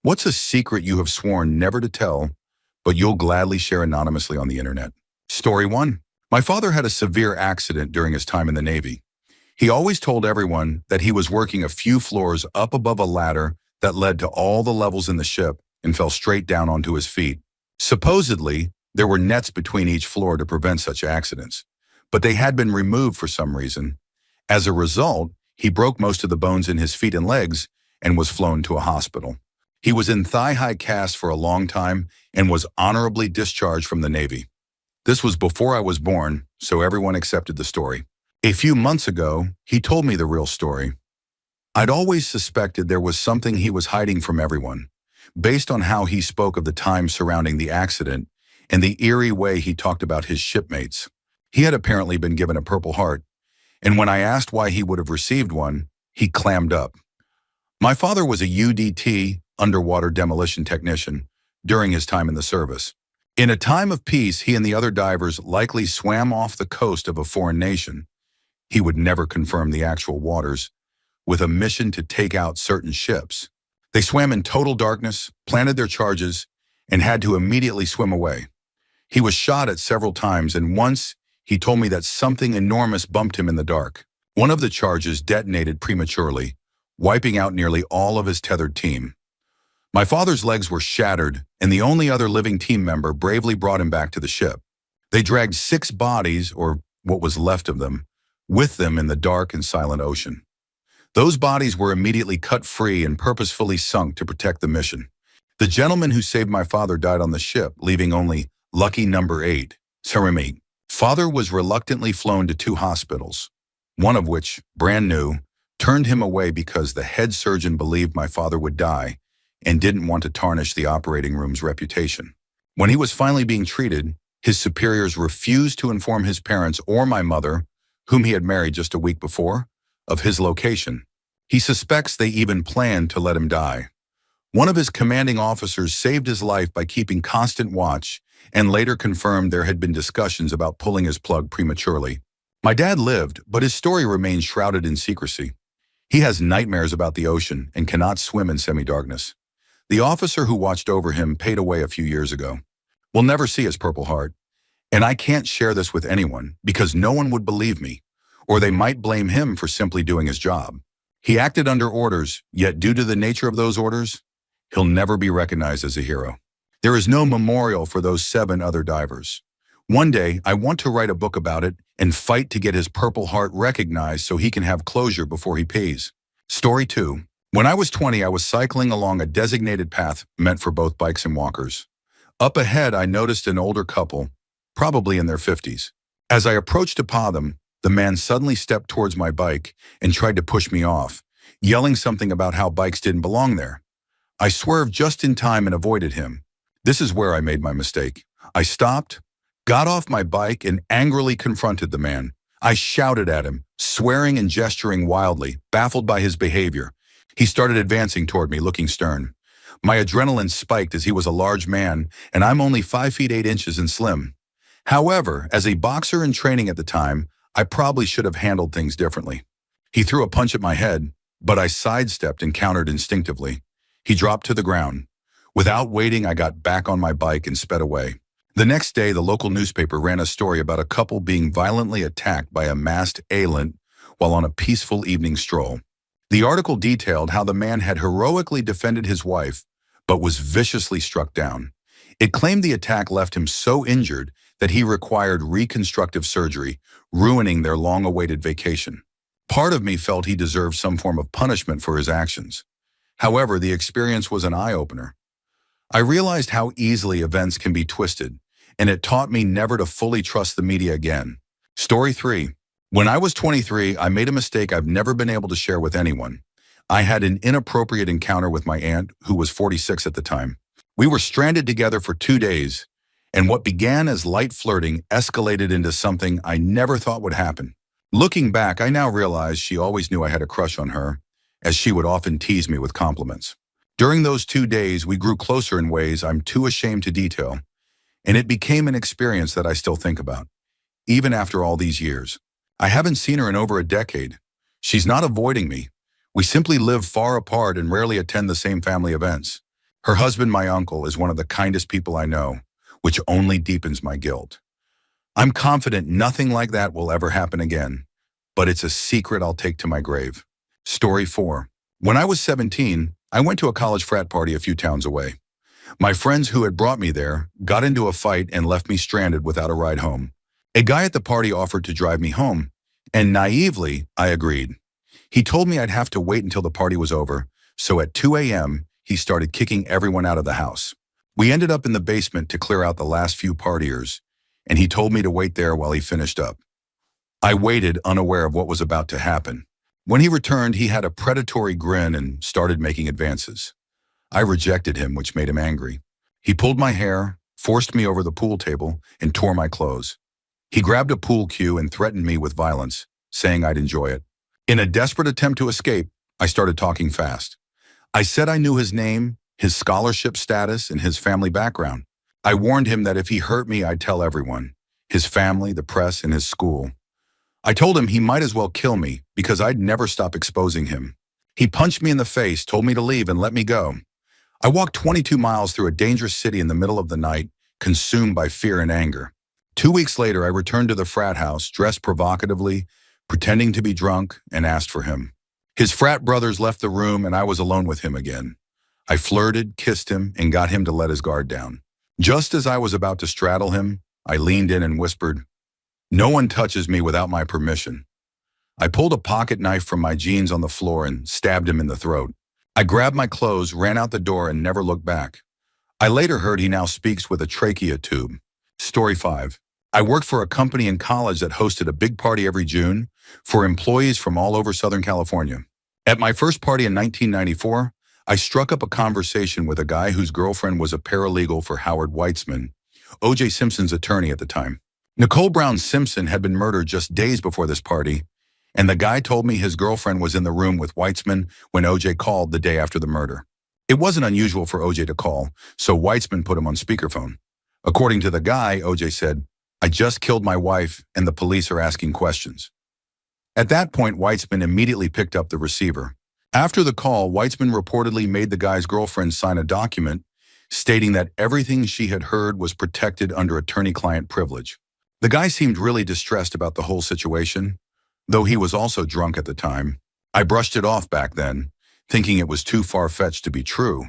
What's a secret you have sworn never to tell, but you'll gladly share anonymously on the internet? Story 1. My father had a severe accident during his time in the Navy. He always told everyone that he was working a few floors up above a ladder that led to all the levels in the ship and fell straight down onto his feet. Supposedly, there were nets between each floor to prevent such accidents, but they had been removed for some reason. As a result, he broke most of the bones in his feet and legs and was flown to a hospital. He was in thigh-high cast for a long time and was honorably discharged from the Navy. This was before I was born, so everyone accepted the story. A few months ago, he told me the real story. I'd always suspected there was something he was hiding from everyone, based on how he spoke of the time surrounding the accident and the eerie way he talked about his shipmates. He had apparently been given a Purple Heart, and when I asked why he would have received one, he clammed up. My father was a UDT, underwater demolition technician, during his time in the service. In a time of peace, he and the other divers likely swam off the coast of a foreign nation. He would never confirm the actual waters, with a mission to take out certain ships. They swam in total darkness, planted their charges, and had to immediately swim away. He was shot at several times, and once he told me that something enormous bumped him in the dark. One of the charges detonated prematurely, wiping out nearly all of his tethered team. My father's legs were shattered, and the only other living team member bravely brought him back to the ship. They dragged 6 bodies, or what was left of them, with them in the dark and silent ocean. Those bodies were immediately cut free and purposefully sunk to protect the mission. The gentleman who saved my father died on the ship, leaving only lucky number 8, Ceramic. Father was reluctantly flown to 2 hospitals, one of which, brand new, turned him away because the head surgeon believed my father would die and didn't want to tarnish the operating room's reputation. When he was finally being treated, his superiors refused to inform his parents or my mother, whom he had married just a week before, of his location. He suspects they even planned to let him die. One of his commanding officers saved his life by keeping constant watch and later confirmed there had been discussions about pulling his plug prematurely. My dad lived, but his story remains shrouded in secrecy. He has nightmares about the ocean and cannot swim in semi-darkness. The officer who watched over him paid away a few years ago. We'll never see his Purple Heart, and I can't share this with anyone because no one would believe me, or they might blame him for simply doing his job. He acted under orders, yet due to the nature of those orders, he'll never be recognized as a hero. There is no memorial for those 7 other divers. One day, I want to write a book about it and fight to get his Purple Heart recognized so he can have closure before he pays. Story 2. When I was 20, I was cycling along a designated path meant for both bikes and walkers. Up ahead, I noticed an older couple, probably in their 50s. As I approached to paw them, the man suddenly stepped towards my bike and tried to push me off, yelling something about how bikes didn't belong there. I swerved just in time and avoided him. This is where I made my mistake. I stopped, got off my bike, and angrily confronted the man. I shouted at him, swearing and gesturing wildly, baffled by his behavior. He started advancing toward me, looking stern. My adrenaline spiked as he was a large man, and I'm only 5 feet 8 inches and slim. However, as a boxer in training at the time, I probably should have handled things differently. He threw a punch at my head, but I sidestepped and countered instinctively. He dropped to the ground. Without waiting, I got back on my bike and sped away. The next day, the local newspaper ran a story about a couple being violently attacked by a masked assailant while on a peaceful evening stroll. The article detailed how the man had heroically defended his wife, but was viciously struck down. It claimed the attack left him so injured that he required reconstructive surgery, ruining their long-awaited vacation. Part of me felt he deserved some form of punishment for his actions. However, the experience was an eye-opener. I realized how easily events can be twisted, and it taught me never to fully trust the media again. Story 3. When I was 23, I made a mistake I've never been able to share with anyone. I had an inappropriate encounter with my aunt, who was 46 at the time. We were stranded together for 2 days, and what began as light flirting escalated into something I never thought would happen. Looking back, I now realize she always knew I had a crush on her, as she would often tease me with compliments. During those 2 days, we grew closer in ways I'm too ashamed to detail, and it became an experience that I still think about, even after all these years. I haven't seen her in over a decade. She's not avoiding me. We simply live far apart and rarely attend the same family events. Her husband, my uncle, is one of the kindest people I know, which only deepens my guilt. I'm confident nothing like that will ever happen again, but it's a secret I'll take to my grave. Story 4. When I was 17, I went to a college frat party a few towns away. My friends who had brought me there got into a fight and left me stranded without a ride home. A guy at the party offered to drive me home, and naively, I agreed. He told me I'd have to wait until the party was over, so at 2 a.m., he started kicking everyone out of the house. We ended up in the basement to clear out the last few partiers, and he told me to wait there while he finished up. I waited, unaware of what was about to happen. When he returned, he had a predatory grin and started making advances. I rejected him, which made him angry. He pulled my hair, forced me over the pool table, and tore my clothes. He grabbed a pool cue and threatened me with violence, saying I'd enjoy it. In a desperate attempt to escape, I started talking fast. I said I knew his name, his scholarship status, and his family background. I warned him that if he hurt me, I'd tell everyone, his family, the press, and his school. I told him he might as well kill me because I'd never stop exposing him. He punched me in the face, told me to leave, and let me go. I walked 22 miles through a dangerous city in the middle of the night, consumed by fear and anger. 2 weeks later, I returned to the frat house, dressed provocatively, pretending to be drunk, and asked for him. His frat brothers left the room, and I was alone with him again. I flirted, kissed him, and got him to let his guard down. Just as I was about to straddle him, I leaned in and whispered, "No one touches me without my permission." I pulled a pocket knife from my jeans on the floor and stabbed him in the throat. I grabbed my clothes, ran out the door, and never looked back. I later heard he now speaks with a trachea tube. Story 5. I worked for a company in college that hosted a big party every June for employees from all over Southern California. At my first party in 1994, I struck up a conversation with a guy whose girlfriend was a paralegal for Howard Weitzman, O.J. Simpson's attorney at the time. Nicole Brown Simpson had been murdered just days before this party, and the guy told me his girlfriend was in the room with Weitzman when O.J. called the day after the murder. It wasn't unusual for O.J. to call, so Weitzman put him on speakerphone. According to the guy, O.J. said, "I just killed my wife and the police are asking questions." At that point, Weitzman immediately picked up the receiver. After the call, Weitzman reportedly made the guy's girlfriend sign a document stating that everything she had heard was protected under attorney-client privilege. The guy seemed really distressed about the whole situation, though he was also drunk at the time. I brushed it off back then, thinking it was too far-fetched to be true.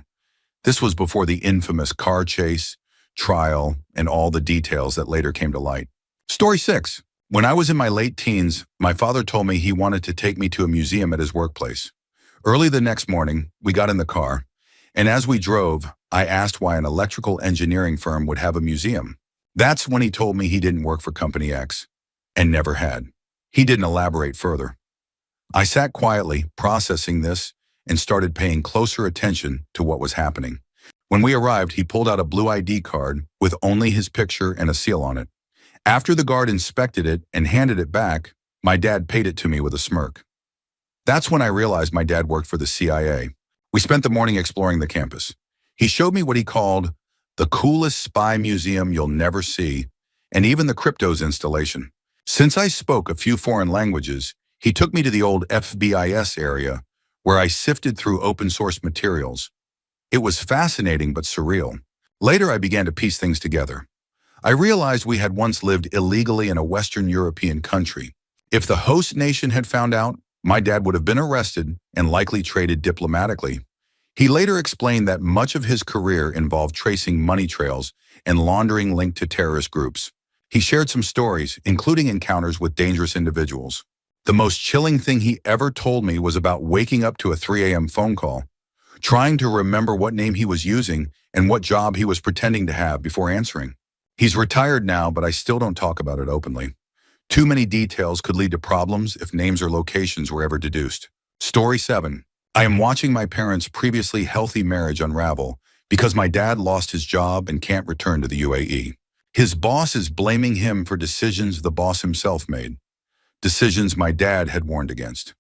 This was before the infamous car chase, trial, and all the details that later came to light. Story 6. When I was in my late teens, my father told me he wanted to take me to a museum at his workplace. Early the next morning, we got in the car, and as we drove, I asked why an electrical engineering firm would have a museum. That's when he told me he didn't work for Company X, and never had. He didn't elaborate further. I sat quietly, processing this, and started paying closer attention to what was happening. When we arrived, he pulled out a blue ID card with only his picture and a seal on it. After the guard inspected it and handed it back, my dad paid it to me with a smirk. That's when I realized my dad worked for the CIA. We spent the morning exploring the campus. He showed me what he called the coolest spy museum you'll never see, and even the cryptos installation. Since I spoke a few foreign languages, he took me to the old FBIS area, where I sifted through open source materials. It was fascinating but surreal. Later, I began to piece things together. I realized we had once lived illegally in a Western European country. If the host nation had found out, my dad would have been arrested and likely traded diplomatically. He later explained that much of his career involved tracing money trails and laundering linked to terrorist groups. He shared some stories, including encounters with dangerous individuals. The most chilling thing he ever told me was about waking up to a 3 a.m. phone call, trying to remember what name he was using and what job he was pretending to have before answering. He's retired now, but I still don't talk about it openly. Too many details could lead to problems if names or locations were ever deduced. Story 7. I am watching my parents' previously healthy marriage unravel because my dad lost his job and can't return to the UAE. His boss is blaming him for decisions the boss himself made, decisions my dad had warned against.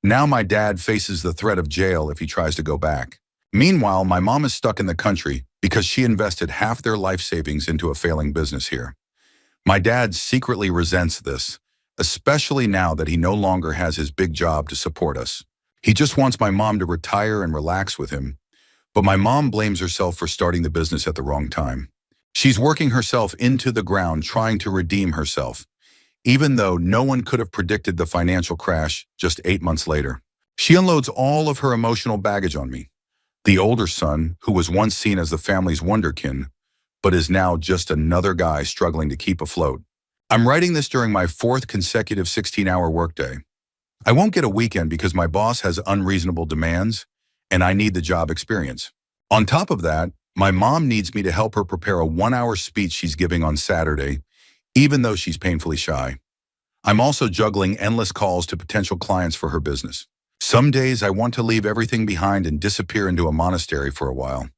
Now my dad faces the threat of jail if he tries to go back. Meanwhile, my mom is stuck in the country because she invested half their life savings into a failing business here. My dad secretly resents this, especially now that he no longer has his big job to support us. He just wants my mom to retire and relax with him, But my mom blames herself for starting the business at the wrong time. She's working herself into the ground trying to redeem herself, even though no one could have predicted the financial crash just 8 months later. She unloads all of her emotional baggage on me. The older son, who was once seen as the family's wonderkin, but is now just another guy struggling to keep afloat. I'm writing this during my 4th consecutive 16-hour workday. I won't get a weekend because my boss has unreasonable demands, and I need the job experience. On top of that, my mom needs me to help her prepare a 1-hour speech she's giving on Saturday, even though she's painfully shy. I'm also juggling endless calls to potential clients for her business. Some days I want to leave everything behind and disappear into a monastery for a while.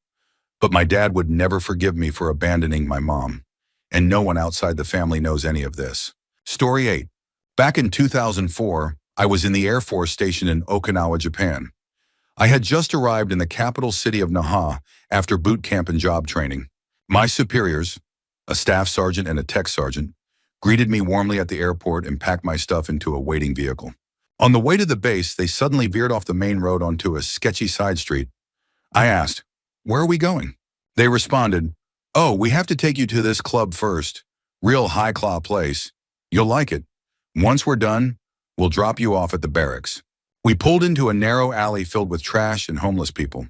But my dad would never forgive me for abandoning my mom, and no one outside the family knows any of this. Story 8. Back in 2004, I was in the Air Force station in Okinawa, Japan. I had just arrived in the capital city of Naha after boot camp and job training. My superiors, a staff sergeant and a tech sergeant, greeted me warmly at the airport and packed my stuff into a waiting vehicle. On the way to the base, they suddenly veered off the main road onto a sketchy side street. I asked, "Where are we going?" They responded, "Oh, we have to take you to this club first. Real high-class place. You'll like it. Once we're done, we'll drop you off at the barracks." We pulled into a narrow alley filled with trash and homeless people.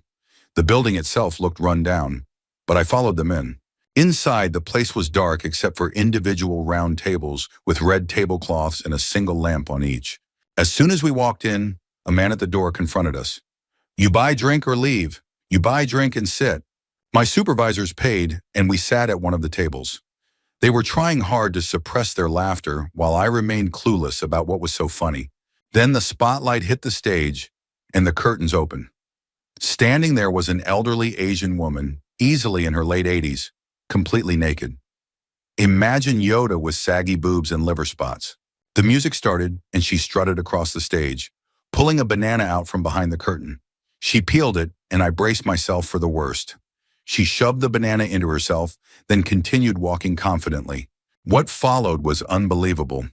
The building itself looked run down, but I followed them in. Inside, the place was dark except for individual round tables with red tablecloths and a single lamp on each. As soon as we walked in, a man at the door confronted us. "You buy drink or leave. You buy drink and sit." My supervisors paid, and we sat at one of the tables. They were trying hard to suppress their laughter while I remained clueless about what was so funny. Then the spotlight hit the stage, and the curtains opened. Standing there was an elderly Asian woman, easily in her late 80s, completely naked. Imagine Yoda with saggy boobs and liver spots. The music started, and she strutted across the stage, pulling a banana out from behind the curtain. She peeled it, and I braced myself for the worst. She shoved the banana into herself, then continued walking confidently. What followed was unbelievable.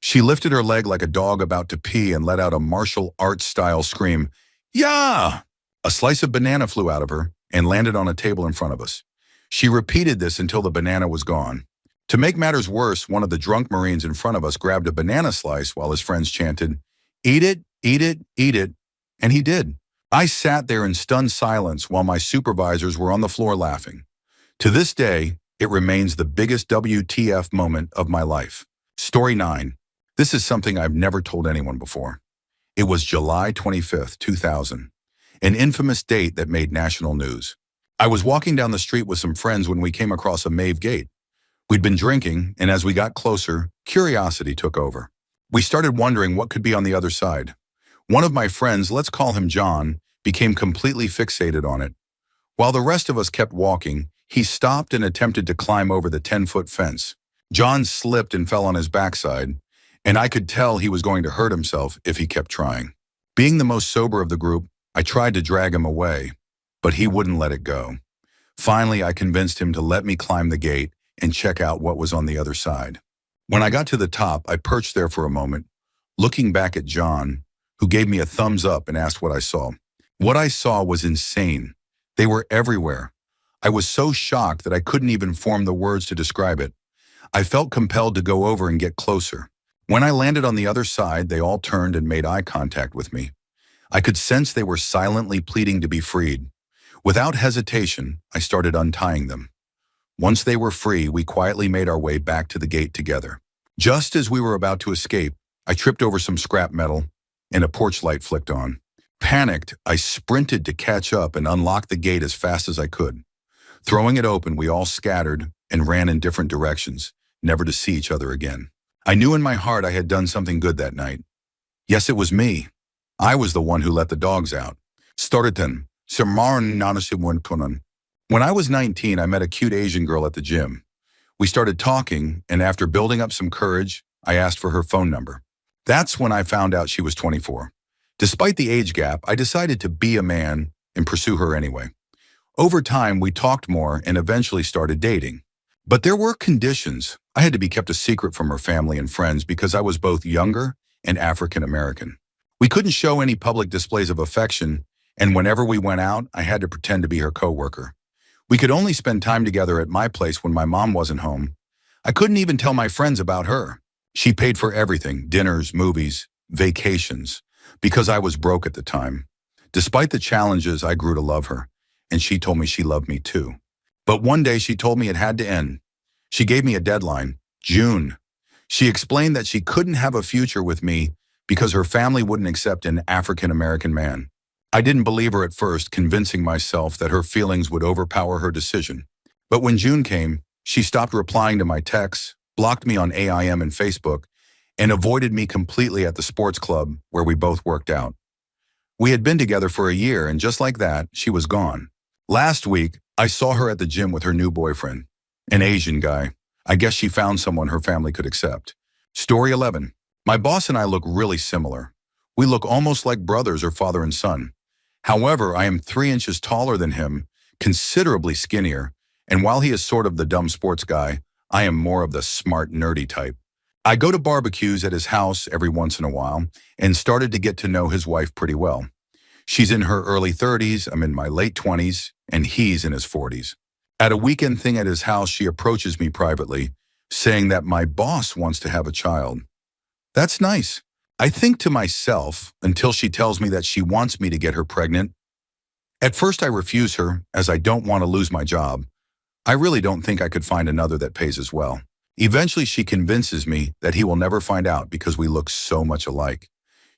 She lifted her leg like a dog about to pee and let out a martial arts-style scream, "Yeah!" A slice of banana flew out of her and landed on a table in front of us. She repeated this until the banana was gone. To make matters worse, one of the drunk Marines in front of us grabbed a banana slice while his friends chanted, "Eat it, eat it, eat it," and he did. I sat there in stunned silence while my supervisors were on the floor laughing. To this day, it remains the biggest WTF moment of my life. Story 9. This is something I've never told anyone before. It was July 25th, 2000, an infamous date that made national news. I was walking down the street with some friends when we came across a Mave gate. We'd been drinking, and as we got closer, curiosity took over. We started wondering what could be on the other side. One of my friends, let's call him John, became completely fixated on it. While the rest of us kept walking, he stopped and attempted to climb over the 10-foot fence. John slipped and fell on his backside, and I could tell he was going to hurt himself if he kept trying. Being the most sober of the group, I tried to drag him away, but he wouldn't let it go. Finally, I convinced him to let me climb the gate and check out what was on the other side. When I got to the top, I perched there for a moment, looking back at John, who gave me a thumbs up and asked what I saw. What I saw was insane. They were everywhere. I was so shocked that I couldn't even form the words to describe it. I felt compelled to go over and get closer. When I landed on the other side, they all turned and made eye contact with me. I could sense they were silently pleading to be freed. Without hesitation, I started untying them. Once they were free, we quietly made our way back to the gate together. Just as we were about to escape, I tripped over some scrap metal, and a porch light flicked on. Panicked, I sprinted to catch up and unlock the gate as fast as I could. Throwing it open, we all scattered and ran in different directions, never to see each other again. I knew in my heart I had done something good that night. Yes, it was me. I was the one who let the dogs out. Storiten, Samaran Nanasimuntunan. When I was 19, I met a cute Asian girl at the gym. We started talking, and after building up some courage, I asked for her phone number. That's when I found out she was 24. Despite the age gap, I decided to be a man and pursue her anyway. Over time, we talked more and eventually started dating. But there were conditions. I had to be kept a secret from her family and friends because I was both younger and African American. We couldn't show any public displays of affection, And whenever we went out, I had to pretend to be her coworker. We could only spend time together at my place when my mom wasn't home. I couldn't even tell my friends about her. She paid for everything, dinners, movies, vacations, because I was broke at the time. Despite the challenges, I grew to love her, and she told me she loved me too. But one day she told me it had to end. She gave me a deadline, June. She explained that she couldn't have a future with me because her family wouldn't accept an African-American man. I didn't believe her at first, convincing myself that her feelings would overpower her decision. But when June came, she stopped replying to my texts, blocked me on AIM and Facebook, and avoided me completely at the sports club where we both worked out. We had been together for a year, and just like that, she was gone. Last week, I saw her at the gym with her new boyfriend, an Asian guy. I guess she found someone her family could accept. Story 11. My boss and I look really similar. We look almost like brothers or father and son. However, I am 3 inches taller than him, considerably skinnier, and while he is sort of the dumb sports guy, I am more of the smart, nerdy type. I go to barbecues at his house every once in a while and started to get to know his wife pretty well. She's in her early 30s, I'm in my late 20s, and he's in his 40s. At a weekend thing at his house, she approaches me privately, saying that my boss wants to have a child. That's nice. I think to myself until she tells me that she wants me to get her pregnant. At first I refuse her, as I don't want to lose my job. I really don't think I could find another that pays as well. Eventually she convinces me that he will never find out because we look so much alike.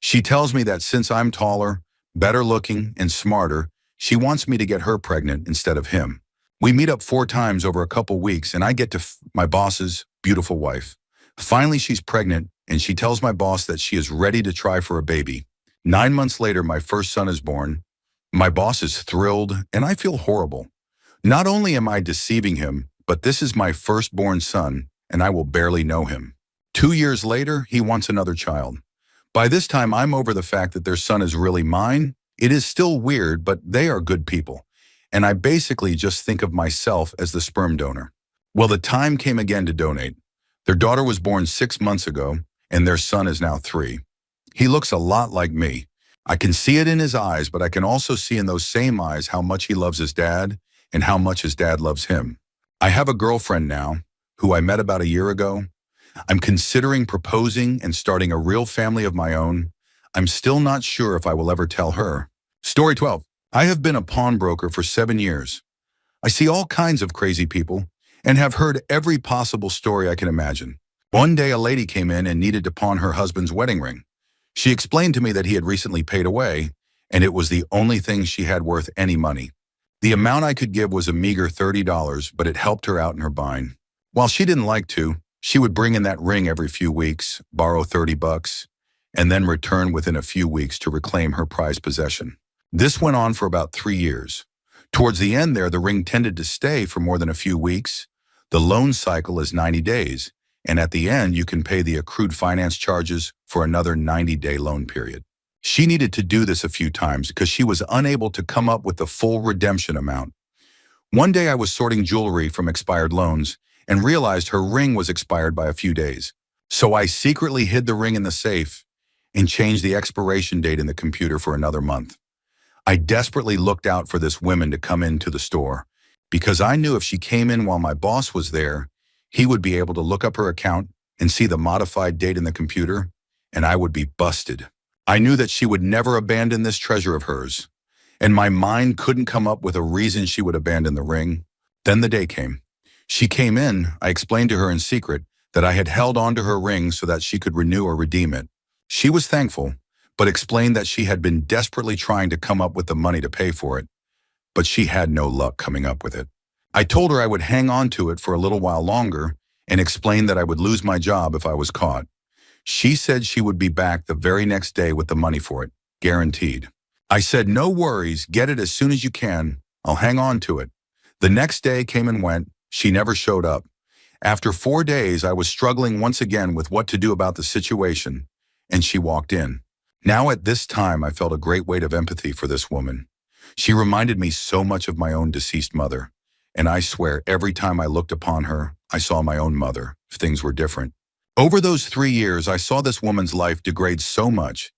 She tells me that since I'm taller, better looking, and smarter, she wants me to get her pregnant instead of him. We meet up 4 times over a couple weeks and I get to my boss's beautiful wife. Finally, she's pregnant and she tells my boss that she is ready to try for a baby. 9 months later, my first son is born. My boss is thrilled and I feel horrible. Not only am I deceiving him, but this is my firstborn son and I will barely know him. 2 years later, he wants another child. By this time, I'm over the fact that their son is really mine. It is still weird, but they are good people. And I basically just think of myself as the sperm donor. Well, the time came again to donate. Their daughter was born 6 months ago, and their son is now 3. He looks a lot like me. I can see it in his eyes, but I can also see in those same eyes how much he loves his dad and how much his dad loves him. I have a girlfriend now, who I met about a year ago. I'm considering proposing and starting a real family of my own. I'm still not sure if I will ever tell her. Story 12. I have been a pawnbroker for 7 years. I see all kinds of crazy people and have heard every possible story I can imagine. One day a lady came in and needed to pawn her husband's wedding ring. She explained to me that he had recently paid away, and it was the only thing she had worth any money. The amount I could give was a meager $30, but it helped her out in her bind. While she didn't like to, she would bring in that ring every few weeks, borrow $30, and then return within a few weeks to reclaim her prized possession. This went on for about 3 years. Towards the end there, the ring tended to stay for more than a few weeks. The loan cycle is 90 days, and at the end, you can pay the accrued finance charges for another 90-day loan period. She needed to do this a few times because she was unable to come up with the full redemption amount. One day I was sorting jewelry from expired loans and realized her ring was expired by a few days. So I secretly hid the ring in the safe and changed the expiration date in the computer for another month. I desperately looked out for this woman to come into the store because I knew if she came in while my boss was there, he would be able to look up her account and see the modified date in the computer, and I would be busted. I knew that she would never abandon this treasure of hers, and my mind couldn't come up with a reason she would abandon the ring. Then the day came. She came in. I explained to her in secret that I had held on to her ring so that she could renew or redeem it. She was thankful, but explained that she had been desperately trying to come up with the money to pay for it, but she had no luck coming up with it. I told her I would hang on to it for a little while longer and explained that I would lose my job if I was caught. She said she would be back the very next day with the money for it, guaranteed. I said, no worries, get it as soon as you can. I'll hang on to it. The next day came and went. She never showed up. After 4 days, I was struggling once again with what to do about the situation, and she walked in. Now at this time, I felt a great weight of empathy for this woman. She reminded me so much of my own deceased mother, and I swear every time I looked upon her, I saw my own mother, if things were different. Over those 3 years, I saw this woman's life degrade so much.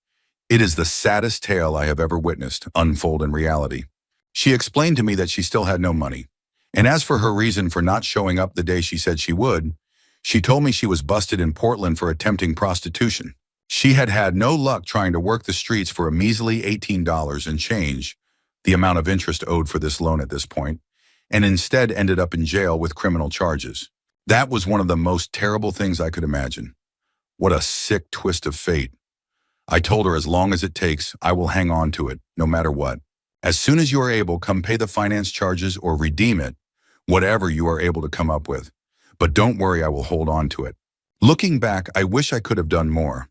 It is the saddest tale I have ever witnessed unfold in reality. She explained to me that she still had no money. And as for her reason for not showing up the day she said she would, she told me she was busted in Portland for attempting prostitution. She had had no luck trying to work the streets for a measly $18 and change, the amount of interest owed for this loan at this point, and instead ended up in jail with criminal charges. That was one of the most terrible things I could imagine. What a sick twist of fate. I told her as long as it takes, I will hang on to it, no matter what. As soon as you are able, come pay the finance charges or redeem it, whatever you are able to come up with. But don't worry, I will hold on to it. Looking back, I wish I could have done more.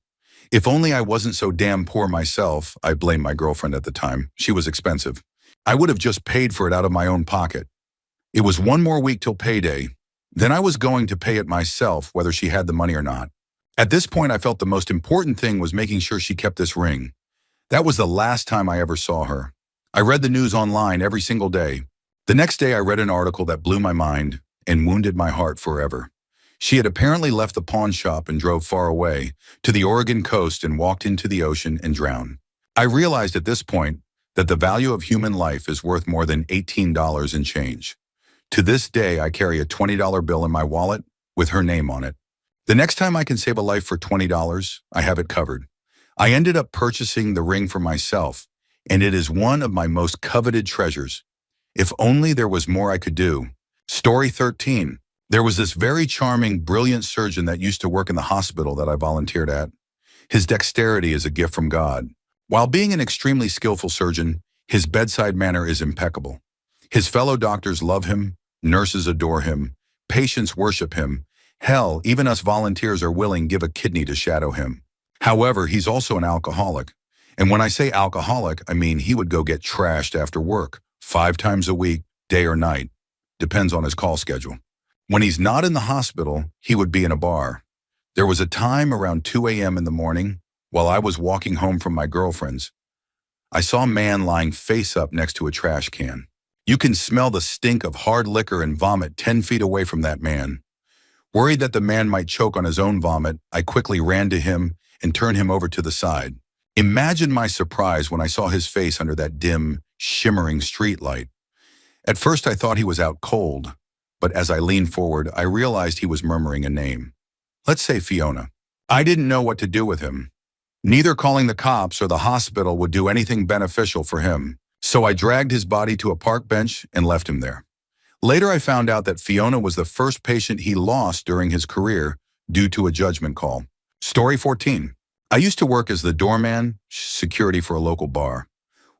If only I wasn't so damn poor myself. I blame my girlfriend at the time. She was expensive. I would have just paid for it out of my own pocket. It was one more week till payday. Then I was going to pay it myself, whether she had the money or not. At this point, I felt the most important thing was making sure she kept this ring. That was the last time I ever saw her. I read the news online every single day. The next day, I read an article that blew my mind and wounded my heart forever. She had apparently left the pawn shop and drove far away to the Oregon coast and walked into the ocean and drowned. I realized at this point that the value of human life is worth more than $18 and change. To this day, I carry a $20 bill in my wallet with her name on it. The next time I can save a life for $20, I have it covered. I ended up purchasing the ring for myself, and it is one of my most coveted treasures. If only there was more I could do. Story 13. There was this very charming, brilliant surgeon that used to work in the hospital that I volunteered at. His dexterity is a gift from God. While being an extremely skillful surgeon, his bedside manner is impeccable. His fellow doctors love him, nurses adore him, patients worship him. Hell, even us volunteers are willing to give a kidney to shadow him. However, he's also an alcoholic. And when I say alcoholic, I mean he would go get trashed after work, 5 times a week, day or night. Depends on his call schedule. When he's not in the hospital, he would be in a bar. There was a time around 2 a.m. in the morning, while I was walking home from my girlfriend's, I saw a man lying face up next to a trash can. You can smell the stink of hard liquor and vomit 10 feet away from that man. Worried that the man might choke on his own vomit, I quickly ran to him and turned him over to the side. Imagine my surprise when I saw his face under that dim, shimmering street light. At first I thought he was out cold, but as I leaned forward, I realized he was murmuring a name. Let's say Fiona. I didn't know what to do with him. Neither calling the cops or the hospital would do anything beneficial for him, so I dragged his body to a park bench and left him there. Later, I found out that Fiona was the first patient he lost during his career due to a judgment call. Story 14. I used to work as the doorman, security for a local bar.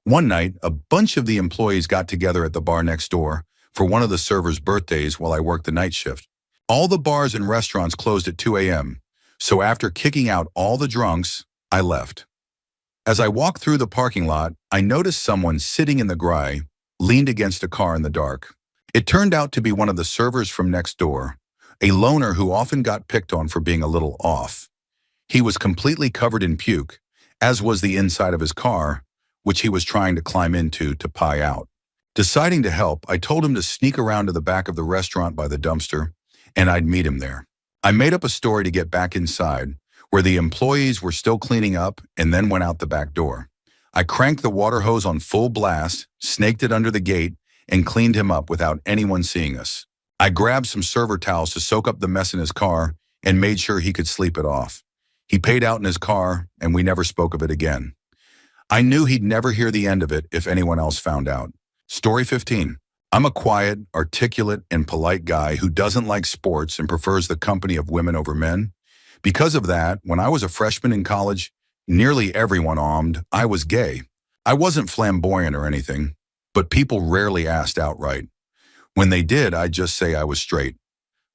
One night, a bunch of the employees got together at the bar next door for one of the servers' birthdays while I worked the night shift. All the bars and restaurants closed at 2 a.m., so after kicking out all the drunks, I left. As I walked through the parking lot, I noticed someone sitting in the gray, leaned against a car in the dark. It turned out to be one of the servers from next door, a loner who often got picked on for being a little off. He was completely covered in puke, as was the inside of his car, which he was trying to climb into to pie out. Deciding to help, I told him to sneak around to the back of the restaurant by the dumpster, and I'd meet him there. I made up a story to get back inside, where the employees were still cleaning up, and then went out the back door. I cranked the water hose on full blast, snaked it under the gate, and cleaned him up without anyone seeing us. I grabbed some server towels to soak up the mess in his car and made sure he could sleep it off. He paid out in his car, and we never spoke of it again. I knew he'd never hear the end of it if anyone else found out. Story 15. I'm a quiet, articulate, and polite guy who doesn't like sports and prefers the company of women over men. Because of that, when I was a freshman in college, nearly everyone assumed I was gay. I wasn't flamboyant or anything, but people rarely asked outright. When they did, I'd just say I was straight.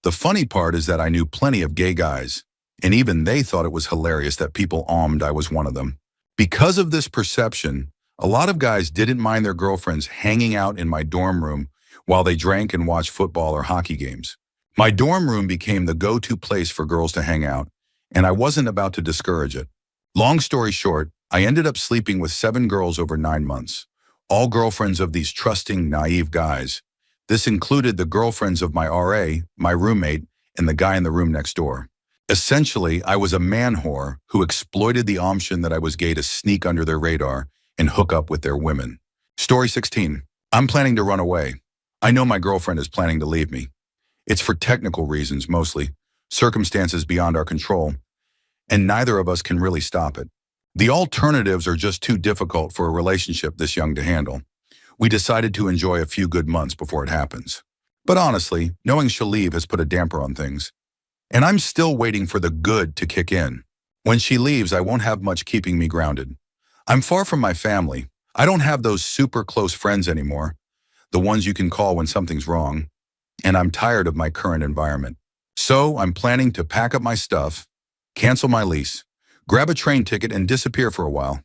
The funny part is that I knew plenty of gay guys, and even they thought it was hilarious that people assumed I was one of them. Because of this perception, a lot of guys didn't mind their girlfriends hanging out in my dorm room while they drank and watched football or hockey games. My dorm room became the go-to place for girls to hang out, and I wasn't about to discourage it. Long story short, I ended up sleeping with 7 girls over 9 months, all girlfriends of these trusting, naive guys. This included the girlfriends of my RA, my roommate, and the guy in the room next door. Essentially, I was a man whore who exploited the option that I was gay to sneak under their radar and hook up with their women. Story 16. I'm planning to run away. I know my girlfriend is planning to leave me. It's for technical reasons mostly, circumstances beyond our control, and neither of us can really stop it. The alternatives are just too difficult for a relationship this young to handle. We decided to enjoy a few good months before it happens. But honestly, knowing she'll leave has put a damper on things. And I'm still waiting for the good to kick in. When she leaves, I won't have much keeping me grounded. I'm far from my family. I don't have those super close friends anymore, the ones you can call when something's wrong. And I'm tired of my current environment. So I'm planning to pack up my stuff, cancel my lease, grab a train ticket and disappear for a while.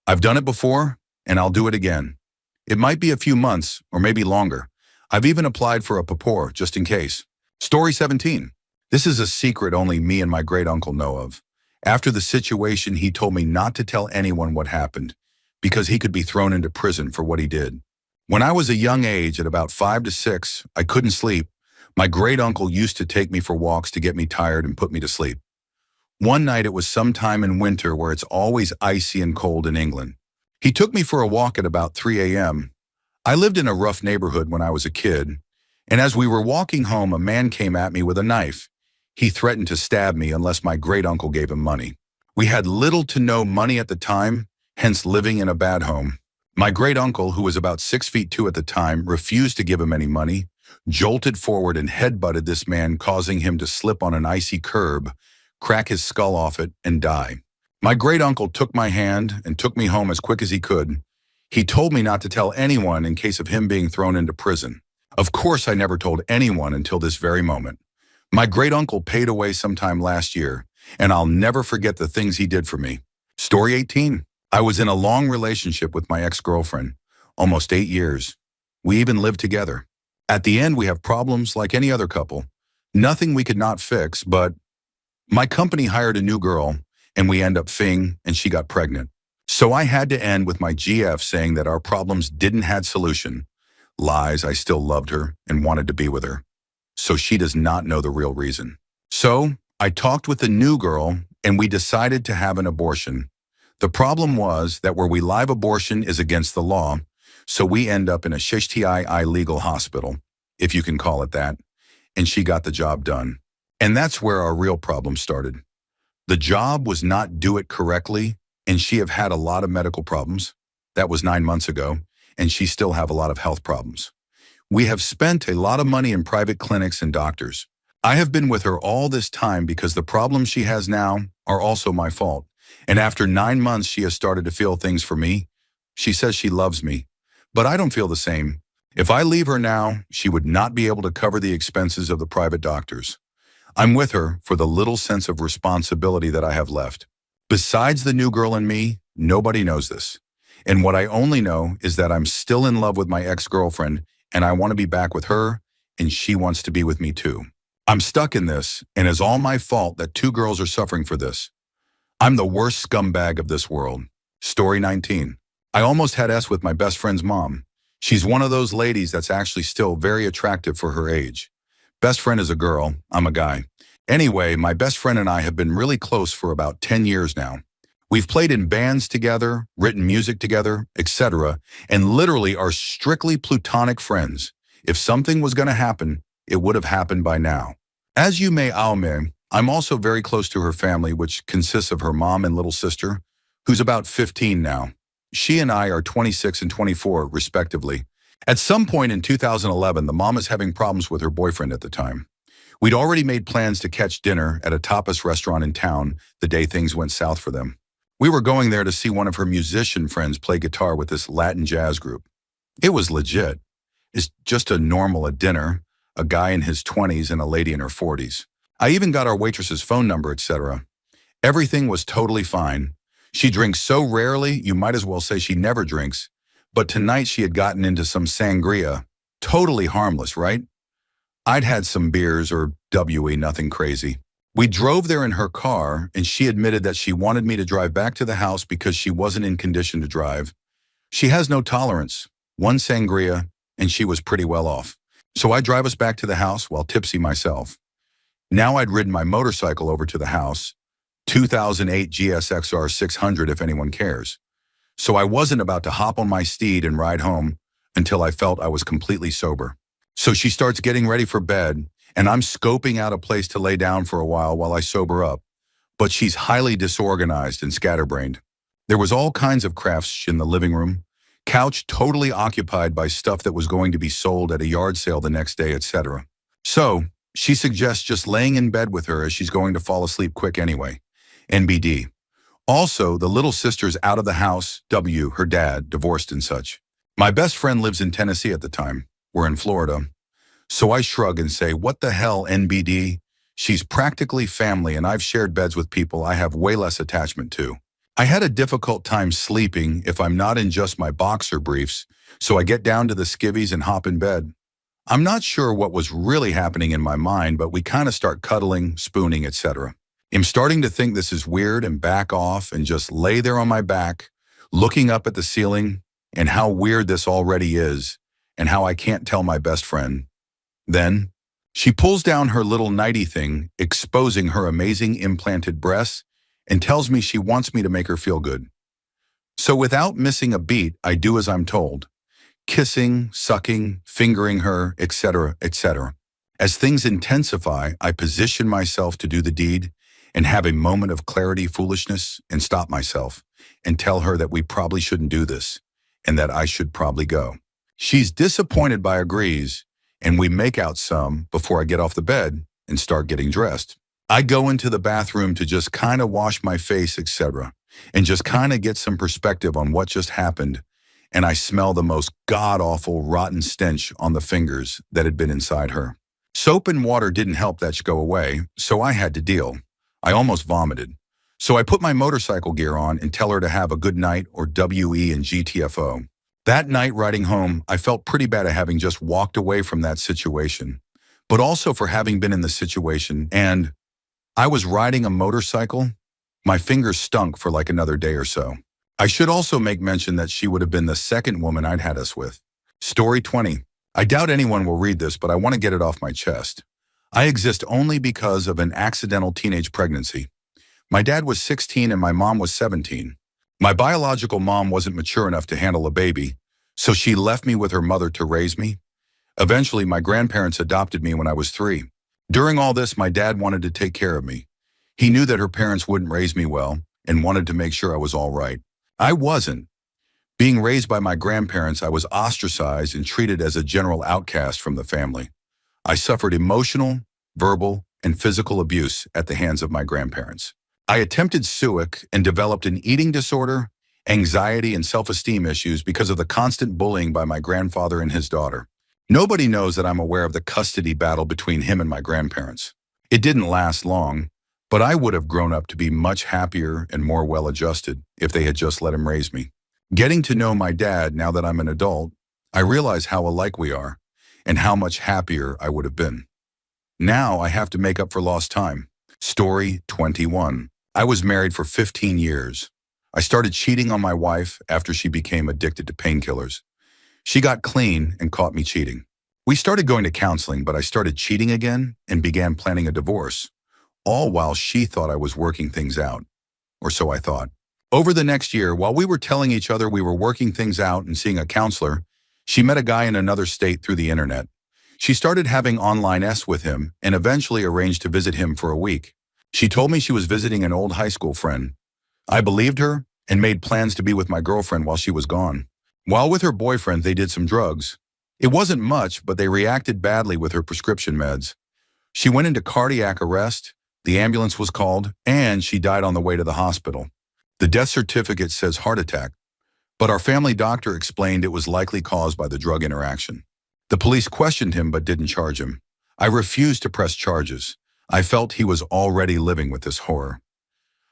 I've done it before, and I'll do it again. It might be a few months, or maybe longer. I've even applied for a papour, just in case. Story 17. This is a secret only me and my great uncle know of. After the situation, he told me not to tell anyone what happened, because he could be thrown into prison for what he did. When I was a young age, at about 5 to 6, I couldn't sleep. My great uncle used to take me for walks to get me tired and put me to sleep. One night it was sometime in winter where it's always icy and cold in England. He took me for a walk at about 3 a.m. I lived in a rough neighborhood when I was a kid, and as we were walking home, a man came at me with a knife. He threatened to stab me unless my great uncle gave him money. We had little to no money at the time, hence living in a bad home. My great uncle, who was about 6'2" at the time, refused to give him any money, jolted forward and headbutted this man, causing him to slip on an icy curb, crack his skull off it, and die. My great uncle took my hand and took me home as quick as he could. He told me not to tell anyone in case of him being thrown into prison. Of course, I never told anyone until this very moment. My great uncle paid away sometime last year, and I'll never forget the things he did for me. Story 18. I was in a long relationship with my ex-girlfriend, almost 8 years. We even lived together. At the end, we have problems like any other couple. Nothing we could not fix, but my company hired a new girl, and we end up fing, and she got pregnant. So I had to end with my GF saying that our problems didn't have solution. Lies, I still loved her and wanted to be with her. So she does not know the real reason. So I talked with the new girl, and we decided to have an abortion. The problem was that where we live abortion is against the law, so we end up in a SHTII legal hospital, if you can call it that, and she got the job done. And that's where our real problem started. The job was not do it correctly, and she have had a lot of medical problems. That was 9 months ago, and she still have a lot of health problems. We have spent a lot of money in private clinics and doctors. I have been with her all this time because the problems she has now are also my fault. And after 9 months, she has started to feel things for me. She says she loves me, but I don't feel the same. If I leave her now, she would not be able to cover the expenses of the private doctors. I'm with her for the little sense of responsibility that I have left. Besides the new girl and me, nobody knows this. And what I only know is that I'm still in love with my ex-girlfriend, and I want to be back with her, and she wants to be with me too. I'm stuck in this, and it's all my fault that 2 girls are suffering for this. I'm the worst scumbag of this world. Story 19. I almost had S with my best friend's mom. She's one of those ladies that's actually still very attractive for her age. Best friend is a girl, I'm a guy. Anyway, my best friend and I have been really close for about 10 years now. We've played in bands together, written music together, etc., and literally are strictly platonic friends. If something was going to happen, it would have happened by now. As you may aume, I'm also very close to her family, which consists of her mom and little sister, who's about 15 now. She and I are 26 and 24, respectively. At some point in 2011, the mom is having problems with her boyfriend at the time. We'd already made plans to catch dinner at a tapas restaurant in town the day things went south for them. We were going there to see one of her musician friends play guitar with this Latin jazz group. It was legit. It's just a normal dinner, a guy in his 20s and a lady in her 40s. I even got our waitress's phone number, etc. Everything was totally fine. She drinks so rarely, you might as well say she never drinks. But tonight she had gotten into some sangria. Totally harmless, right? I'd had some beers or nothing crazy. We drove there in her car, and she admitted that she wanted me to drive back to the house because she wasn't in condition to drive. She has no tolerance, 1 sangria, and she was pretty well off. So I drive us back to the house while tipsy myself. Now I'd ridden my motorcycle over to the house, 2008 GSXR 600 if anyone cares. So I wasn't about to hop on my steed and ride home until I felt I was completely sober. So she starts getting ready for bed, and I'm scoping out a place to lay down for a while I sober up. But she's highly disorganized and scatterbrained. There was all kinds of crafts in the living room, couch totally occupied by stuff that was going to be sold at a yard sale the next day, etc. So she suggests just laying in bed with her as she's going to fall asleep quick anyway. NBD. Also, the little sister's out of the house, her dad, divorced and such. My best friend lives in Tennessee at the time. We're in Florida. So I shrug and say, what the hell, NBD? She's practically family, and I've shared beds with people I have way less attachment to. I had a difficult time sleeping if I'm not in just my boxer briefs, so I get down to the skivvies and hop in bed. I'm not sure what was really happening in my mind, but we kind of start cuddling, spooning, etc. I'm starting to think this is weird and back off and just lay there on my back, looking up at the ceiling, and how weird this already is, and how I can't tell my best friend. Then, she pulls down her little nightie thing, exposing her amazing implanted breasts, and tells me she wants me to make her feel good. So without missing a beat, I do as I'm told. Kissing, sucking, fingering her, etc., etc. As things intensify, I position myself to do the deed and have a moment of clarity, foolishness, and stop myself and tell her that we probably shouldn't do this and that I should probably go. She's disappointed but agrees, and we make out some before I get off the bed and start getting dressed. I go into the bathroom to just kind of wash my face, etc., and just kind of get some perspective on what just happened, and I smell the most god-awful rotten stench on the fingers that had been inside her. Soap and water didn't help that go away, so I had to deal. I almost vomited. So I put my motorcycle gear on and tell her to have a good night, or WE and GTFO. That night riding home, I felt pretty bad at having just walked away from that situation, but also for having been in the situation, and I was riding a motorcycle. My fingers stunk for like another day or so. I should also make mention that she would have been the second woman I'd had us with. Story 20. I doubt anyone will read this, but I want to get it off my chest. I exist only because of an accidental teenage pregnancy. My dad was 16 and my mom was 17. My biological mom wasn't mature enough to handle a baby, so she left me with her mother to raise me. Eventually, my grandparents adopted me when I was 3. During all this, my dad wanted to take care of me. He knew that her parents wouldn't raise me well and wanted to make sure I was all right. I wasn't. Being raised by my grandparents, I was ostracized and treated as a general outcast from the family. I suffered emotional, verbal, and physical abuse at the hands of my grandparents. I attempted suicide and developed an eating disorder, anxiety, and self-esteem issues because of the constant bullying by my grandfather and his daughter. Nobody knows that I'm aware of the custody battle between him and my grandparents. It didn't last long, but I would have grown up to be much happier and more well-adjusted if they had just let him raise me. Getting to know my dad now that I'm an adult, I realize how alike we are and how much happier I would have been. Now I have to make up for lost time. Story 21. I was married for 15 years. I started cheating on my wife after she became addicted to painkillers. She got clean and caught me cheating. We started going to counseling, but I started cheating again and began planning a divorce, all while she thought I was working things out, or so I thought. Over the next year, while we were telling each other we were working things out and seeing a counselor, she met a guy in another state through the internet. She started having online S with him and eventually arranged to visit him for a week. She told me she was visiting an old high school friend. I believed her and made plans to be with my girlfriend while she was gone. While with her boyfriend, they did some drugs. It wasn't much, but they reacted badly with her prescription meds. She went into cardiac arrest, the ambulance was called, and she died on the way to the hospital. The death certificate says heart attack, but our family doctor explained it was likely caused by the drug interaction. The police questioned him but didn't charge him. I refused to press charges. I felt he was already living with this horror.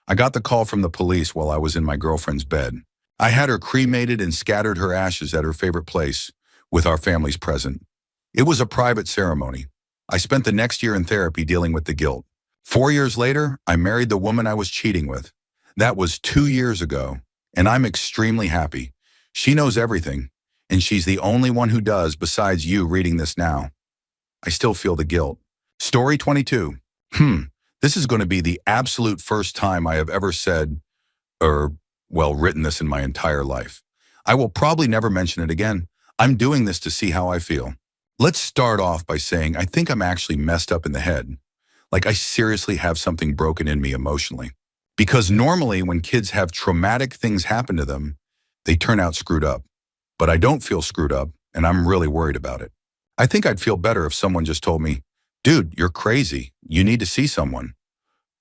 I got the call from the police while I was in my girlfriend's bed. I had her cremated and scattered her ashes at her favorite place, with our families present. It was a private ceremony. I spent the next year in therapy dealing with the guilt. 4 years later, I married the woman I was cheating with. That was 2 years ago, and I'm extremely happy. She knows everything, and she's the only one who does besides you reading this now. I still feel the guilt. Story 22. Hmm, this is going to be the absolute first time I have ever said, or, well, written this in my entire life. I will probably never mention it again. I'm doing this to see how I feel. Let's start off by saying I think I'm actually messed up in the head. Like I seriously have something broken in me emotionally. Because normally when kids have traumatic things happen to them, they turn out screwed up. But I don't feel screwed up, and I'm really worried about it. I think I'd feel better if someone just told me, dude, you're crazy. You need to see someone.